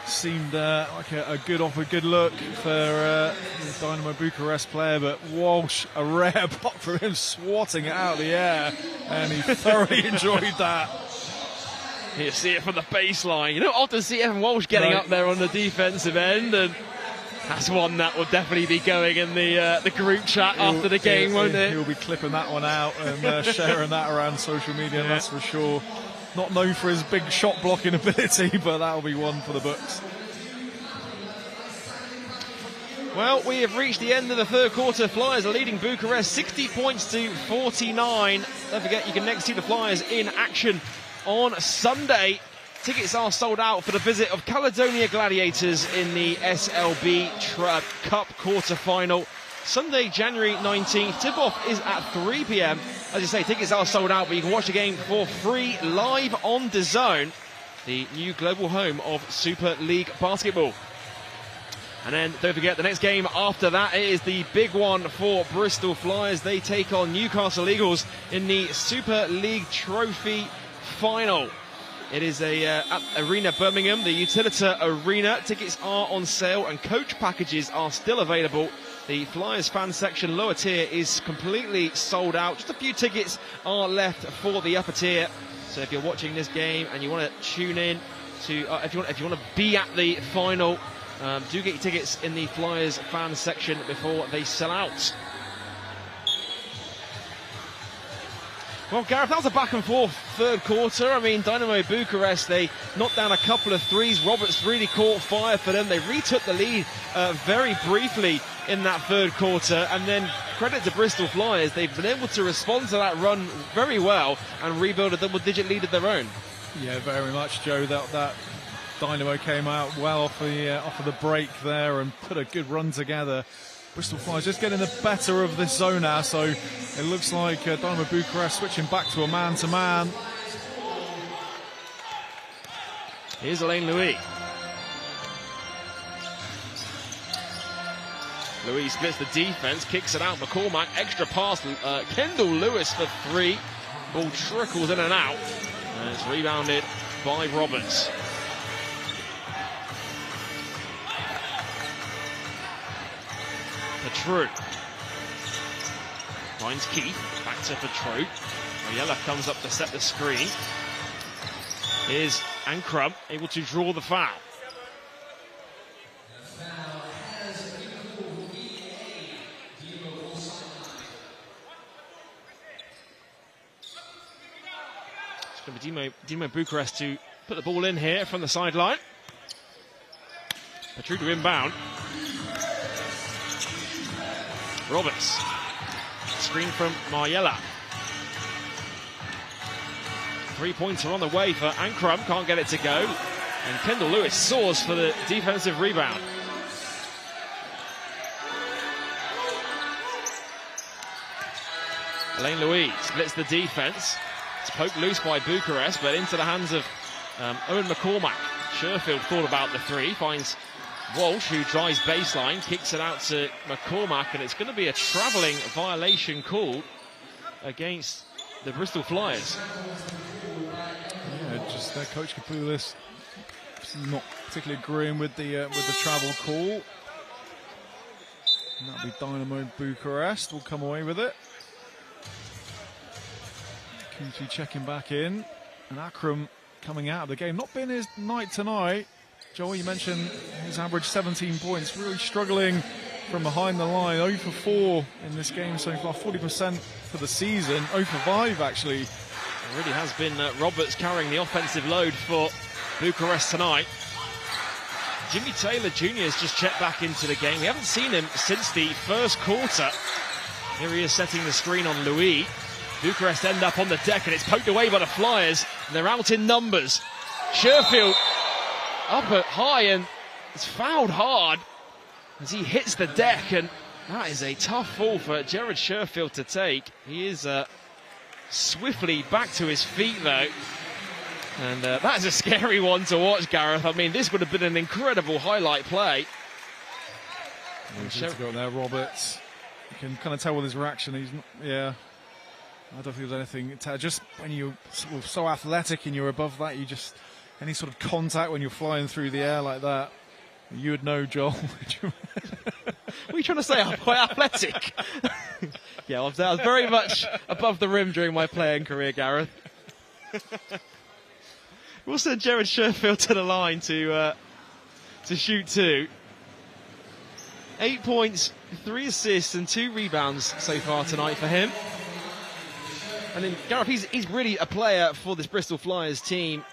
Seemed like a good look for the Dynamo Bucharest player, but Walsh, a rare block from him, swatting it out of the air, and he thoroughly enjoyed that. You see it from the baseline. You don't often see Evan Walsh getting up there on the defensive end, and that's one that will definitely be going in the group chat after the game, won't it? He'll be clipping that one out and sharing that around social media, that's for sure. Not known for his big shot blocking ability, but that'll be one for the books. Well, we have reached the end of the third quarter. Flyers are leading Bucharest 60 points to 49. Don't forget, you can next see the Flyers in action on Sunday. Tickets are sold out for the visit of Caledonia Gladiators in the SLB Cup quarter-final. Sunday, January 19th. Tip-off is at 3 p.m. As you say, tickets are sold out, but you can watch the game for free live on DAZN, the new global home of Super League basketball. And then don't forget, the next game after that is the big one for Bristol Flyers. They take on Newcastle Eagles in the Super League Trophy final. It is at Arena Birmingham, the Utilita Arena. Tickets are on sale and coach packages are still available. The Flyers fan section lower tier is completely sold out. Just a few tickets are left for the upper tier. So if you're watching this game and you want to tune in to, if you want to be at the final, do get your tickets in the Flyers fan section before they sell out. Well, Gareth, that was a back and forth third quarter. I mean, Dynamo Bucharest, they knocked down a couple of threes. Roberts really caught fire for them. They retook the lead very briefly in that third quarter. And then credit to Bristol Flyers, they've been able to respond to that run very well and rebuild a double-digit lead of their own. Yeah, very much, Joe. That Dynamo came out well off of the break there and put a good run together. Bristol Flyers just getting the better of this zone now, so it looks like Dynamo Bucharest switching back to a man-to-man. Here's Alain Louis. Louis splits the defense, kicks it out. McCormack, extra pass. Kendall Lewis for three. Ball trickles in and out. And it's rebounded by Roberts. Patru finds Keith, back to Patru. Oyella comes up to set the screen. Here's Ankrum, able to draw the foul. It's going to be Dinamo Bucharest to put the ball in here from the sideline. Patru to inbound. Roberts, screen from Mariella. 3-pointer on the way for Ankrum, can't get it to go. And Kendall Lewis soars for the defensive rebound. Alain Louis splits the defense. It's poked loose by Bucharest, but into the hands of Owen McCormack. Sherfield thought about the three, finds Walsh, who drives baseline, kicks it out to McCormack, and it's going to be a travelling violation called against the Bristol Flyers. Yeah, just Coach Kapoulis not particularly agreeing with the travel call. And that'll be Dynamo Bucharest will come away with it. Kuti checking back in, and Akram coming out of the game. Not been his night tonight. Joel, you mentioned his average 17 points, really struggling from behind the line. 0 for 4 in this game so far, 40% for the season. 0 for 5 actually. It really has been Roberts carrying the offensive load for Bucharest tonight. Jimmy Taylor Jr. has just checked back into the game. We haven't seen him since the first quarter. Here he is setting the screen on Louis. Bucharest end up on the deck, and it's poked away by the Flyers. And they're out in numbers. Sherfield up at high, and it's fouled hard as he hits the deck, and that is a tough fall for Jared Sherfield to take. He is swiftly back to his feet though, and that is a scary one to watch, Gareth. I mean, this would have been an incredible highlight play. Good to go there, Roberts. You can kind of tell with his reaction, he's not, yeah. I don't think there's anything. Just when you're so athletic and you're above that, you just, any sort of contact when you're flying through the air like that, you would know, Joel. What are you trying to say? I'm quite athletic. Yeah, I was very much above the rim during my playing career, Gareth. We'll send Jared Sherfield to the line to shoot 2. 8 points, 3 assists and 2 rebounds so far tonight for him. And then Gareth, he's really a player for this Bristol Flyers team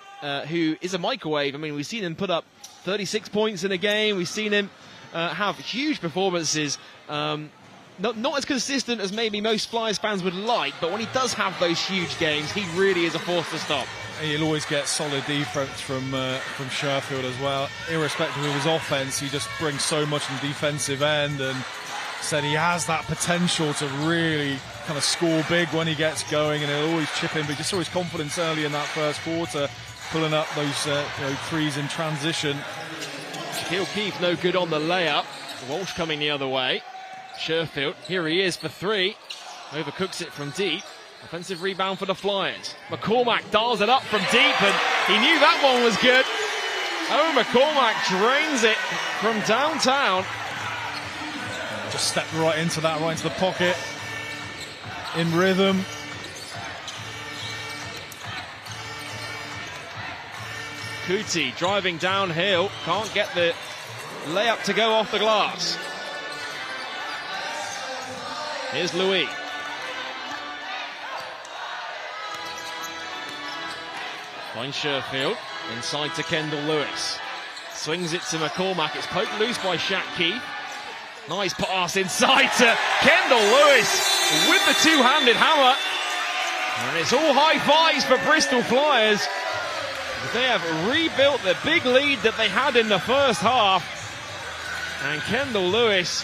who is a microwave. I mean, we've seen him put up 36 points in a game. We've seen him have huge performances. Not as consistent as maybe most Flyers fans would like, but when he does have those huge games, he really is a force to stop. He'll always get solid defense from Sherfield as well. Irrespective of his offense, he just brings so much in the defensive end, and said he has that potential to really kind of score big when he gets going, and he'll always chip in. But just saw his confidence early in that first quarter, pulling up those threes in transition. Shaquille O'Keefe no good on the layup. Walsh coming the other way. Sherfield, here he is for 3. Overcooks it from deep. Offensive rebound for the Flyers. McCormack dials it up from deep, and he knew that one was good. Oh, McCormack drains it from downtown. Just stepped right into that, right into the pocket. In rhythm. Kuti driving downhill, can't get the layup to go off the glass. Here's Louis. Finds Sherfield, inside to Kendall Lewis. Swings it to McCormack, it's poked loose by Shaq Keefe. Nice pass inside to Kendall Lewis with the two-handed hammer. And it's all high fives for Bristol Flyers. They have rebuilt the big lead that they had in the first half. And Kendall Lewis,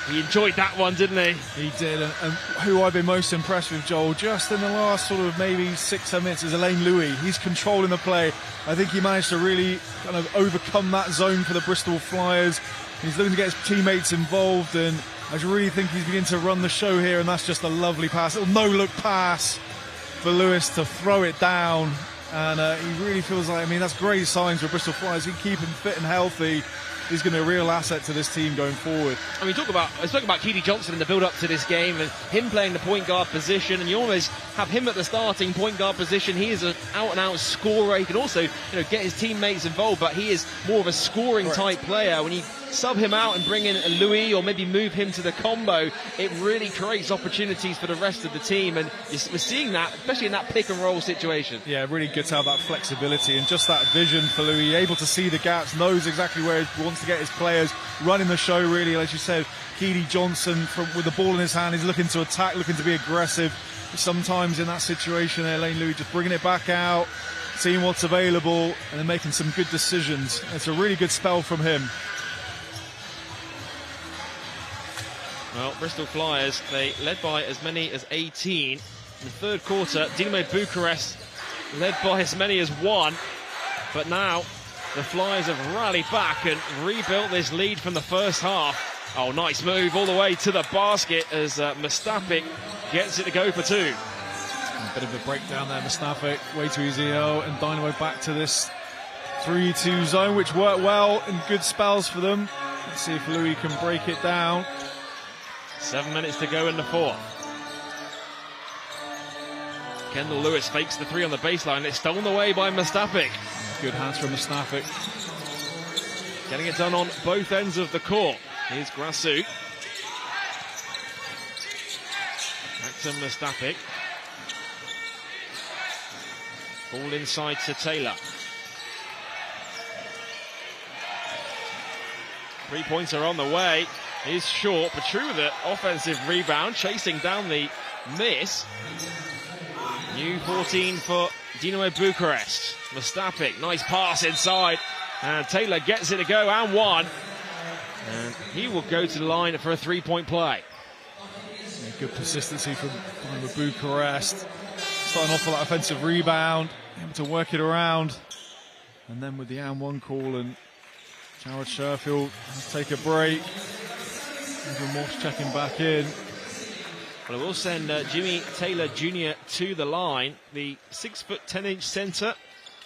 he enjoyed that one, didn't he? He did, and who I've been most impressed with, Joel, just in the last sort of maybe 6-7 minutes is Elaine Louis. He's controlling the play. I think he managed to really kind of overcome that zone for the Bristol Flyers. He's looking to get his teammates involved, and I really think he's beginning to run the show here, and that's just a lovely pass, a little no-look pass for Lewis to throw it down. And he really feels like, I mean, that's great signs for Bristol Flyers. He can keep him fit and healthy. He's going to be a real asset to this team going forward. I mean, I was talking about Keely Johnson in the build-up to this game and him playing the point guard position, and you always have him at the starting point guard position. He is an out-and-out scorer. He can also, get his teammates involved, but he is more of a scoring type player. When you sub him out and bring in Louis, or maybe move him to the combo, it really creates opportunities for the rest of the team, and we're seeing that, especially in that pick-and-roll situation. Yeah, really good to have that flexibility and just that vision for Louis, able to see the gaps, knows exactly where he wants to get his players, running the show really, as you said. Keely Johnson with the ball in his hand, he's looking to attack, looking to be aggressive. Sometimes in that situation, Elaine Louis just bringing it back out, seeing what's available, and then making some good decisions. It's a really good spell from him. Well, Bristol Flyers, they led by as many as 18 in the third quarter. Dinamo Bucharest led by as many as 1, but now the Flyers have rallied back and rebuilt this lead from the first half. Oh, nice move all the way to the basket as Mustapic gets it to go for 2. A bit of a breakdown there, Mustapic, way too easy, and Dynamo back to this 3-2 zone, which worked well in good spells for them. Let's see if Louis can break it down. 7 minutes to go in the fourth. Kendall Lewis fakes the 3 on the baseline. It's stolen away by Mustapic. Good hands from Mustapic. Getting it done on both ends of the court. Here's Grasu. Back to Mustapic. Ball inside to Taylor. 3-pointer on the way. Is short, but true with it. Offensive rebound, chasing down the miss. New 14 for Dinamo Bucharest. Mustapic, nice pass inside. And Taylor gets it to go, and 1. And he will go to the line for a 3-point play. Yeah, good persistency from Dinamo Bucharest. Starting off with that offensive rebound, able to work it around. And then with the and 1 call, and Jared Sherfield take a break. Even Morse checking back in. Well, it will send Jimmy Taylor Jr. to the line, the 6'10" centre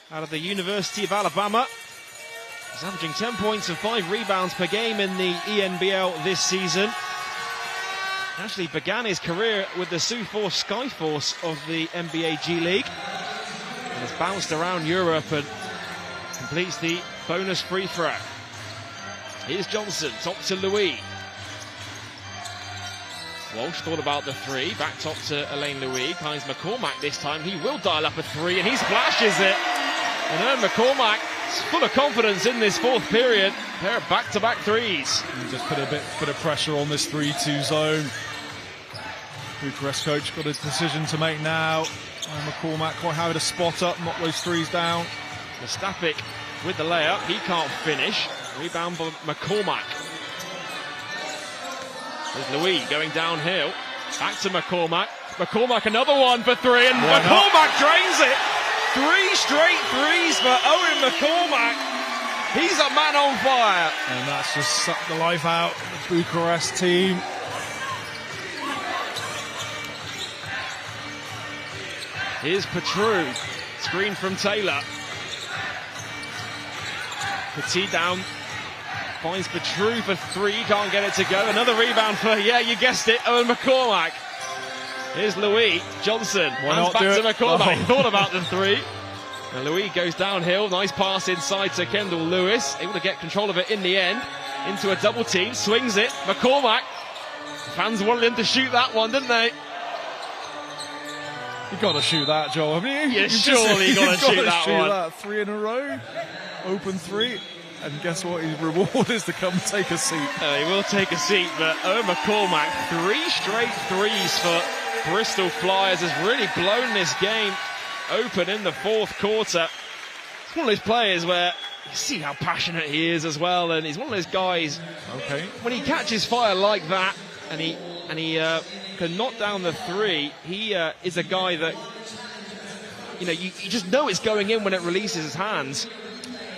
out of the University of Alabama. He's averaging 10 points and 5 rebounds per game in the ENBL this season. He actually began his career with the Sioux Force Skyforce of the NBA G League. And has bounced around Europe and completes the bonus free throw. Here's Johnson, top to Louis. Walsh thought about the 3, back top to Elaine Louis. Kynes McCormack this time, he will dial up a 3 and he splashes it. And Ern McCormack is full of confidence in this fourth period. A pair of back-to-back 3s. And just put a bit of pressure on this 3-2 zone. Bucharest coach got a decision to make now. And McCormack quite happy to spot up, knock those 3s down. Mustapic with the layup, he can't finish. Rebound for McCormack. There's Louis going downhill. Back to McCormack. McCormack another one for 3, and McCormack drains it. 3 straight 3s for Owen McCormack. He's a man on fire. And that's just sucked the life out of the Bucharest team. Here's Petru. Screen from Taylor. Petit down. Finds Petru for 3, can't get it to go. Another rebound for, yeah, you guessed it, Owen McCormack. Here's Louis Johnson. Hands back to McCormack. He thought about the 3. And Louis goes downhill. Nice pass inside to Kendall Lewis. Able to get control of it in the end. Into a double team. Swings it. McCormack. Fans wanted him to shoot that one, didn't they? You got to shoot that, Joel, haven't you? Yeah, surely you got to shoot that one. That 3 in a row. Open 3. And guess what? His reward is to come take a seat. He will take a seat, but Owen McCormack, 3 straight 3s for Bristol Flyers, has really blown this game open in the fourth quarter. It's one of those players where you see how passionate he is as well, and he's one of those guys. Okay. When he catches fire like that, and he can knock down the 3, he is a guy that you just know it's going in when it releases his hands.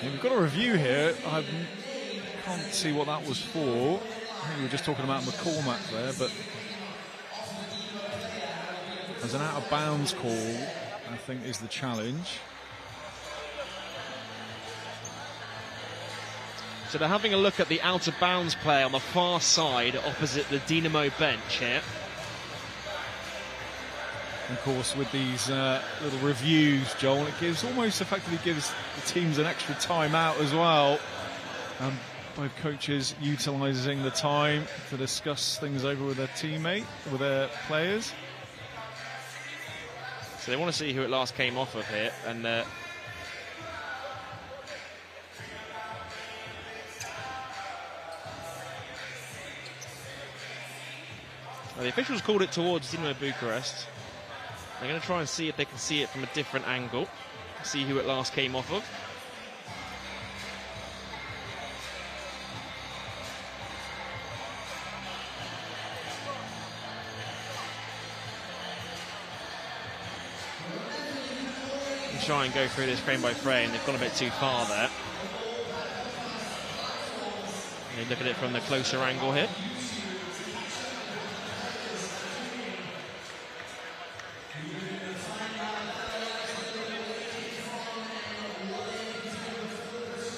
Yeah, we've got a review here. I can't see what that was for. I think we were just talking about McCormack there, but there's an out-of-bounds call, I think, is the challenge. So they're having a look at the out-of-bounds play on the far side opposite the Dynamo bench here. Of course, with these little reviews, Joel, it almost effectively gives the teams an extra time out as well. Both coaches utilising the time to discuss things over with their teammate, with their players. So they want to see who it last came off of here, and well, the officials called it towards Dinamo Bucharest. They're going to try and see if they can see it from a different angle. See who it last came off of. And try and go through this frame by frame. They've gone a bit too far there. They look at it from the closer angle here.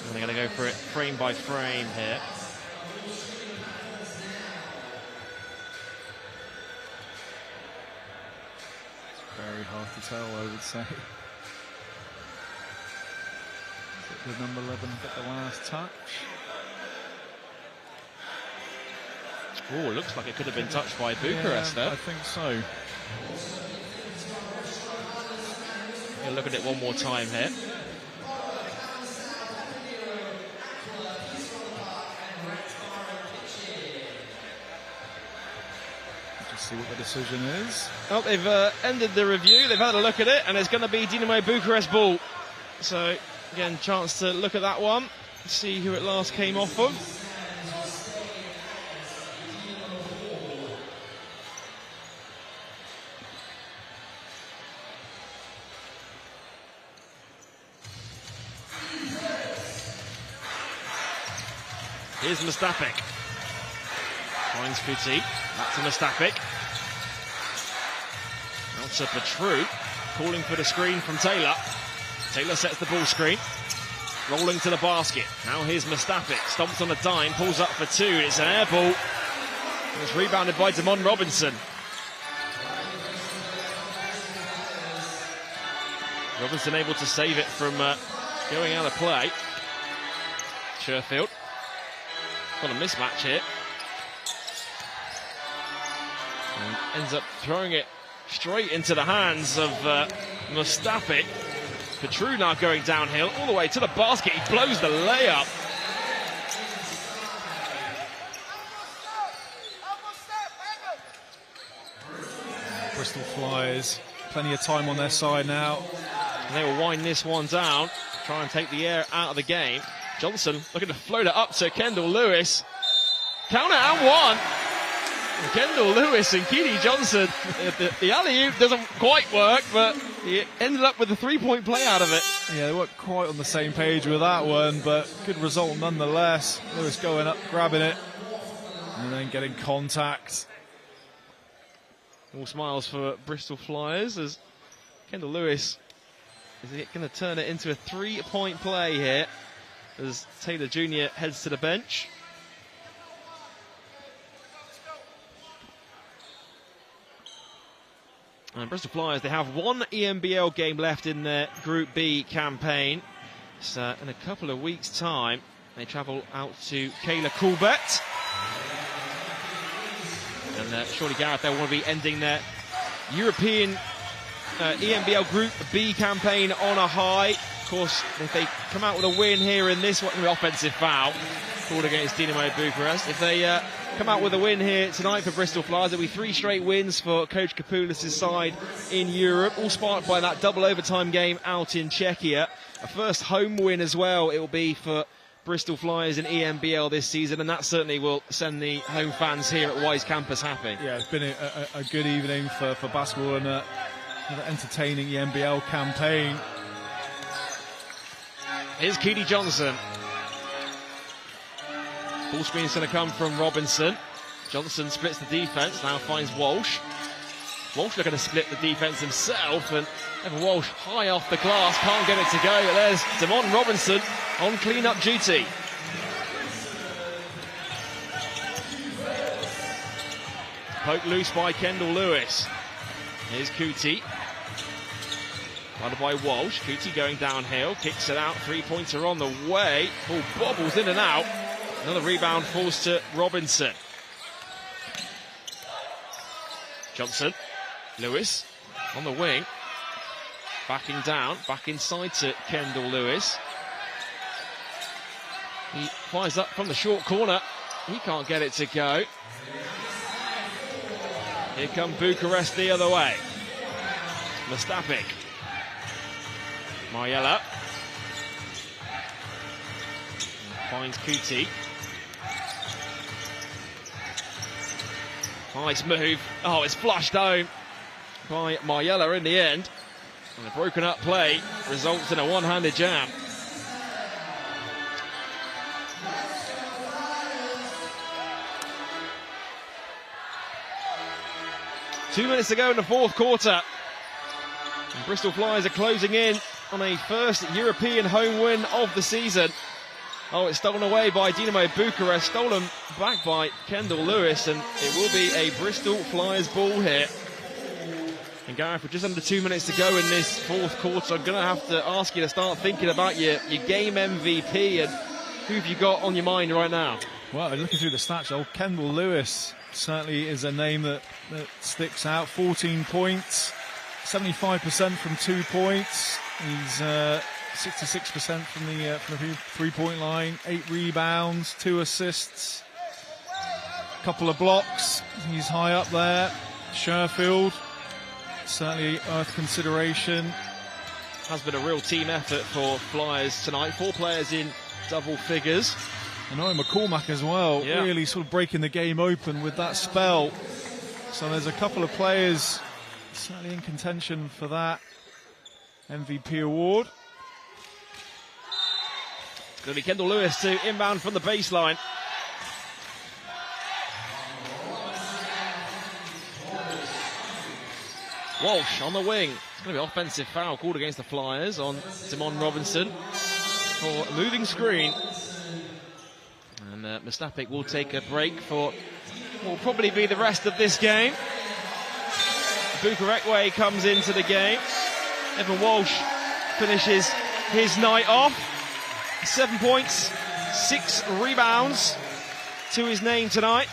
And they're going to go for it frame by frame here. Very hard to tell, I would say. Did number 11 get the last touch? Oh, it looks like it could have been touched by Bucharest there. I think so. We'll look at it one more time here. Just see what the decision is. Well, they've ended the review. They've had a look at it, and it's going to be Dynamo Bucharest ball. So, again, chance to look at that one, see who it last came off of. Here's Mustapik. Finds Kuti. Back to Mustapik. Out to Petru. Calling for the screen from Taylor. Taylor sets the ball screen. Rolling to the basket. Now here's Mustapik. Stomps on a dime. Pulls up for two. It's an air ball. And it's rebounded by Damon Robinson. Robinson able to save it from going out of play. Sherfield. Got a mismatch here. And ends up throwing it straight into the hands of Mustapik. Petru now going downhill all the way to the basket. He blows the layup. Bristol Flyers, plenty of time on their side now. And they will wind this one down, try and take the air out of the game. Johnson looking to float it up to Kendall Lewis. Counter and one. And Kendall Lewis and Keedy Johnson. The alley-oop doesn't quite work, but he ended up with a three-point play out of it. Yeah, they weren't quite on the same page with that one, but good result nonetheless. Lewis going up, grabbing it, and then getting contact. All smiles for Bristol Flyers as Kendall Lewis is going to turn it into a three-point play here as Taylor Jr. heads to the bench. And Bristol Flyers, they have one ENBL game left in their Group B campaign. So in a couple of weeks' time, they travel out to Kayla Coolbet. And surely Gareth, they'll want to be ending their European ENBL Group B campaign on a high. Of course, if they come out with a win here in this one, the offensive foul called against Dinamo Bucharest. If they come out with a win here tonight for Bristol Flyers, there'll be 3 straight wins for Coach Kapoulis' side in Europe, all sparked by that double overtime game out in Czechia. A first home win as well it will be for Bristol Flyers in ENBL this season, and that certainly will send the home fans here at Wise Campus happy. Yeah, it's been a good evening for basketball and an entertaining ENBL campaign. Here's Keedy Johnson. Ball screen's going to come from Robinson. Johnson splits the defense, now finds Walsh. Walsh looking to split the defense himself, and Evan Walsh high off the glass, can't get it to go, but there's Damon Robinson on clean-up duty. Poked loose by Kendall Lewis. Here's Kuti. Guarded by Walsh. Kuti going downhill, kicks it out, three-pointer on the way. Ball bobbles in and out. Another rebound falls to Robinson. Johnson. Lewis on the wing. Backing down, back inside to Kendall Lewis. He fires up from the short corner. He can't get it to go. Here come Bucharest the other way. Mustapik. Mariella. Finds Kuti. Nice move. Oh, it's flushed home by Mariella in the end. And a broken up play results in a one-handed jam. 2 minutes to go in the fourth quarter. And Bristol Flyers are closing in on a first European home win of the season. Oh, it's stolen away by Dynamo Bucharest, stolen back by Kendall Lewis, and it will be a Bristol Flyers ball here. And Gareth, with just under 2 minutes to go in this fourth quarter, I'm going to have to ask you to start thinking about your game MVP, and who have you got on your mind right now? Well, looking through the stats, Kendall Lewis certainly is a name that sticks out. 14 points, 75% from 2 points. He's 66% from the three-point line, 8 rebounds, 2 assists, a couple of blocks. He's high up there. Sherfield, certainly worth consideration. Has been a real team effort for Flyers tonight. 4 players in double figures. And McCormack as well, yeah, really sort of breaking the game open with that spell. So there's a couple of players certainly in contention for that MVP award. It's going to be Kendall Lewis to inbound from the baseline. Walsh on the wing. It's going to be an offensive foul called against the Flyers on Simon Robinson for a moving screen. And Mustapik will take a break for what will probably be the rest of this game. Bukarekwe comes into the game. Evan Walsh finishes his night off. 7 points, 6 rebounds to his name tonight.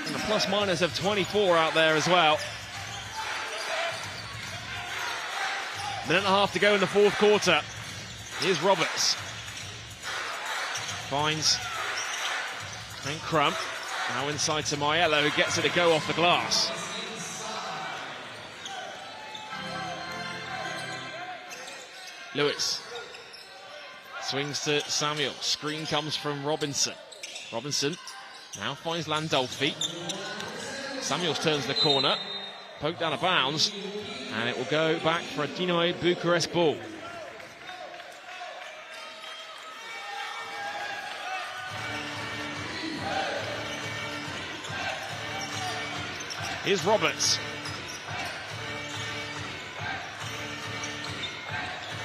And a plus-minus of 24 out there as well. Minute and a half to go in the fourth quarter. Here's Roberts. Finds Hank Crump. Now inside to Maiello, who gets it to go off the glass. Lewis swings to Samuel. Screen comes from Robinson. Robinson now finds Landolfi. Samuels turns the corner. Poked out of bounds. And it will go back for a Dynamo Bucharest ball. Here's Roberts.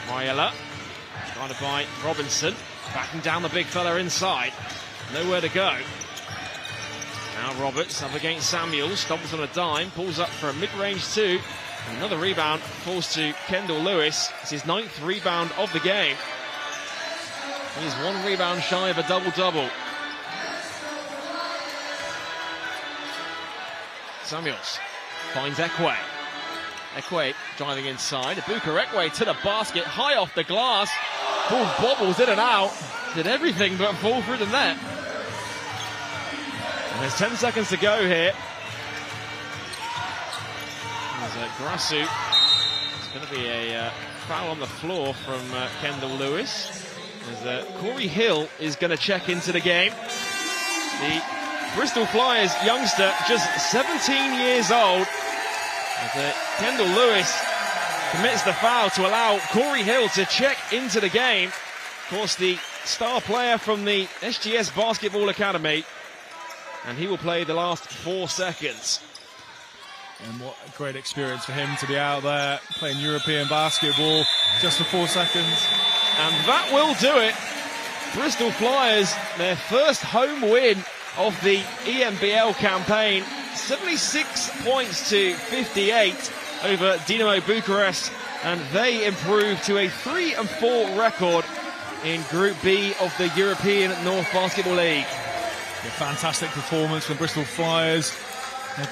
Maiella, guarded by Robinson. Backing down the big fella inside. Nowhere to go. Now Roberts up against Samuels. Stomps on a dime. Pulls up for a mid-range 2. Another rebound falls to Kendall Lewis. It's his 9th rebound of the game. He's 1 rebound shy of a double-double. Samuels finds Ekwe. Ekwe driving inside. Bukarekwe to the basket, high off the glass. Ball bobbles in and out. Did everything but fall through the net. And there's 10 seconds to go here. There's Grassu. It's going to be a foul on the floor from Kendall Lewis. As Corey Hill is going to check into the game. The Bristol Flyers youngster, just 17 years old. As Kendall Lewis commits the foul to allow Corey Hill to check into the game. Of course, the star player from the SGS Basketball Academy. And he will play the last 4 seconds. And what a great experience for him to be out there playing European basketball just for 4 seconds. And that will do it. Bristol Flyers, their first home win of the ENBL campaign. 76 points to 58 over Dinamo Bucharest. And they improve to a 3-4 record in Group B of the European North Basketball League. A fantastic performance from Bristol Flyers.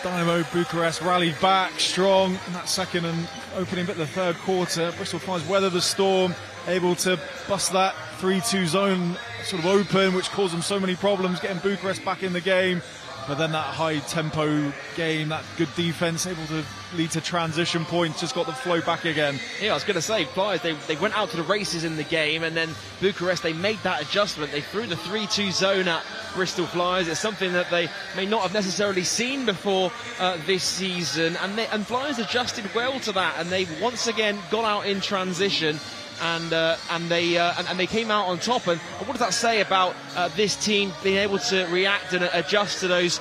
Dynamo Bucharest rallied back strong in that second and opening bit of the third quarter. Bristol Flyers weathered the storm, able to bust that 3-2 zone sort of open, which caused them so many problems, getting Bucharest back in the game. But then that high-tempo game, that good defence, able to lead to transition points, just got the flow back again. Yeah, I was going to say, Flyers, they went out to the races in the game, and then Bucharest, they made that adjustment. They threw the 3-2 zone at Bristol Flyers. It's something that they may not have necessarily seen before this season, and Flyers adjusted well to that, and they once again got out in transition and they came out on top. And what does that say about this team being able to react and adjust to those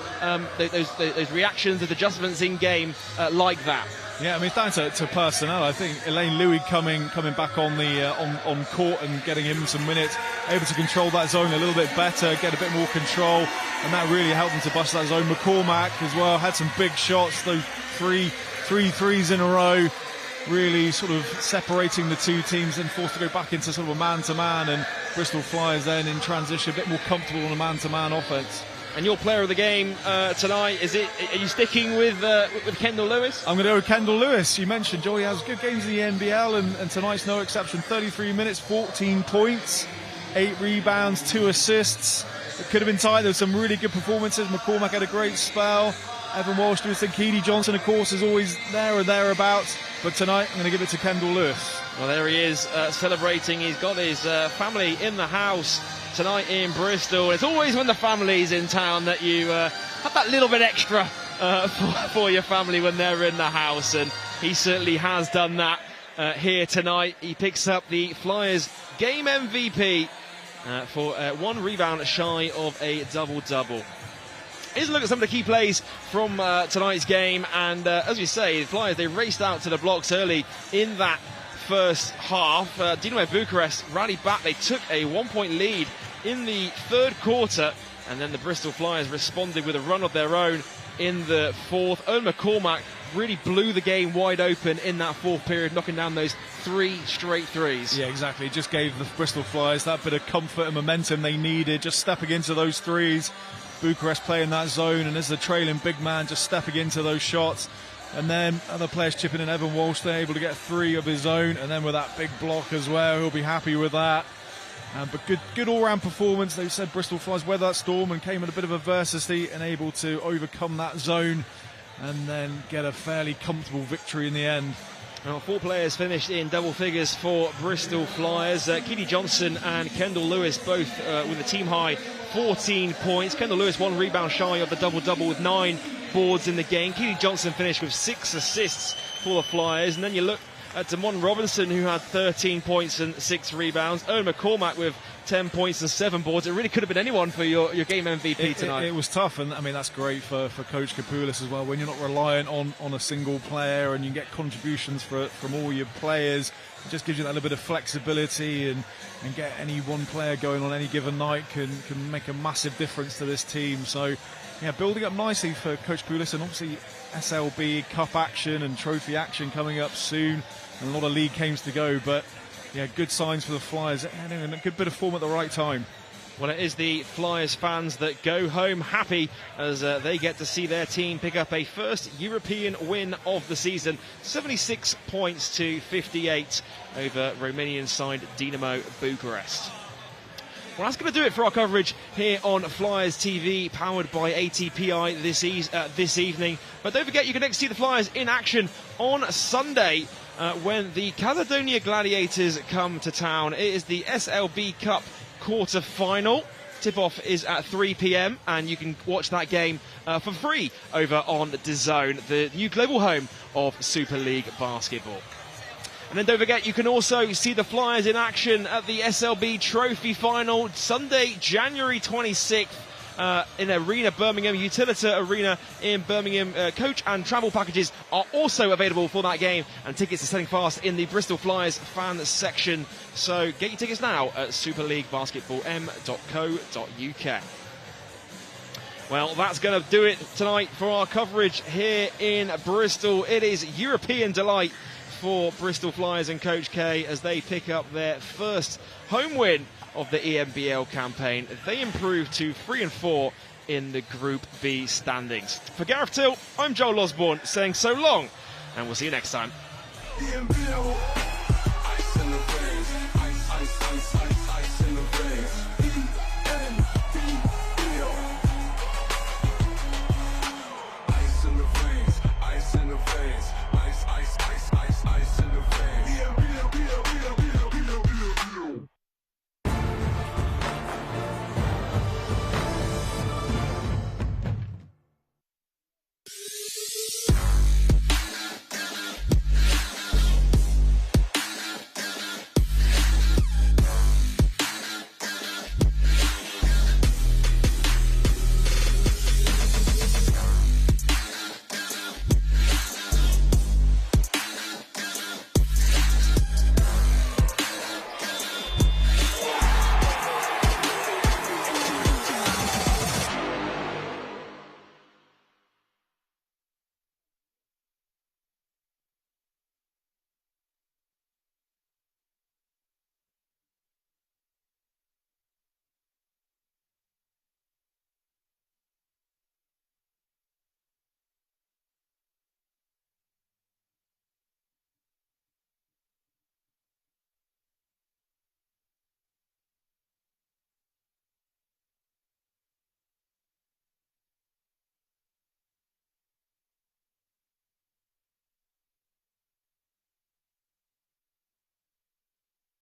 reactions, those adjustments in game like that? Yeah, I mean, it's down to personnel. I think Elaine Louis coming back on the on court and getting him some minutes, able to control that zone a little bit better, get a bit more control, and that really helped him to bust that zone. McCormack as well had some big shots, those three threes in a row, really sort of separating the two teams, and forced to go back into sort of a man-to-man, and Bristol Flyers then in transition a bit more comfortable on a man-to-man offense. And your player of the game tonight, are you sticking with Kendall Lewis? I'm going to go with Kendall Lewis. You mentioned Joey has good games in the ENBL, and tonight's no exception. 33 minutes, 14 points, 8 rebounds, 2 assists. It could have been tight. There were some really good performances. McCormack had a great spell. Evan Walsh doing his thing. Keedy Johnson, of course, is always there or thereabouts. But tonight, I'm going to give it to Kendall Lewis. Well, there he is celebrating. He's got his family in the house tonight in Bristol. It's always when the family's in town that you have that little bit extra for your family when they're in the house, and he certainly has done that here tonight. He picks up the Flyers game MVP for 1 rebound shy of a double-double. Here's a look at some of the key plays from tonight's game, and as we say, the Flyers, they raced out to the blocks early in that first half. Dynamo Bucharest rallied back. They took a 1-point lead in the third quarter, and then the Bristol Flyers responded with a run of their own in the fourth. Owen McCormack really blew the game wide open in that fourth period, knocking down those 3 straight threes. Yeah, exactly. It just gave the Bristol Flyers that bit of comfort and momentum they needed, just stepping into those threes. Bucharest playing that zone, and as the trailing big man, just stepping into those shots. And then other players chipping in. Evan Walsh, they're able to get 3 of his own, and then with that big block as well, he'll be happy with that. But good all-round performance. They said Bristol Flyers weathered that storm and came at a bit of adversity and able to overcome that zone and then get a fairly comfortable victory in the end. Well, 4 players finished in double figures for Bristol Flyers. Keedy Johnson and Kendall Lewis both with a team high 14 points. Kendall Lewis 1 rebound shy of the double-double with 9 boards in the game. Keedy Johnson finished with 6 assists for the Flyers. And then you look at Damon Robinson, who had 13 points and 6 rebounds. Owen McCormack with 10 points and 7 boards. It really could have been anyone for your game MVP tonight. It was tough, and I mean, that's great for Coach Kapoulis as well, when you're not reliant on a single player and you get contributions from all your players. It just gives you that little bit of flexibility, and get any one player going on any given night can make a massive difference to this team. So yeah, building up nicely for Coach Poulis, and obviously SLB Cup action and trophy action coming up soon, and a lot of league games to go. But yeah, good signs for the Flyers, and a good bit of form at the right time. Well, it is the Flyers fans that go home happy as they get to see their team pick up a first European win of the season. 76 points to 58 over Romanian side Dinamo Bucharest. Well, that's going to do it for our coverage here on Flyers TV, powered by ATPI this evening. But don't forget, you can next see the Flyers in action on Sunday when the Caledonia Gladiators come to town. It is the SLB Cup quarter-final. Tip-off is at 3 p.m, and you can watch that game for free over on DAZN, the new global home of Super League basketball. And then don't forget, you can also see the Flyers in action at the SLB Trophy Final Sunday, January 26th in Arena Birmingham, Utilita Arena in Birmingham. Coach and travel packages are also available for that game, and tickets are selling fast in the Bristol Flyers fan section. So get your tickets now at superleaguebasketballm.co.uk. Well, that's going to do it tonight for our coverage here in Bristol. It is European delight for Bristol Flyers and Coach K as they pick up their first home win of the ENBL campaign. They improve to 3-4 in the Group B standings. For Gareth Till, I'm Joel Osborne saying so long, and we'll see you next time. ENBL.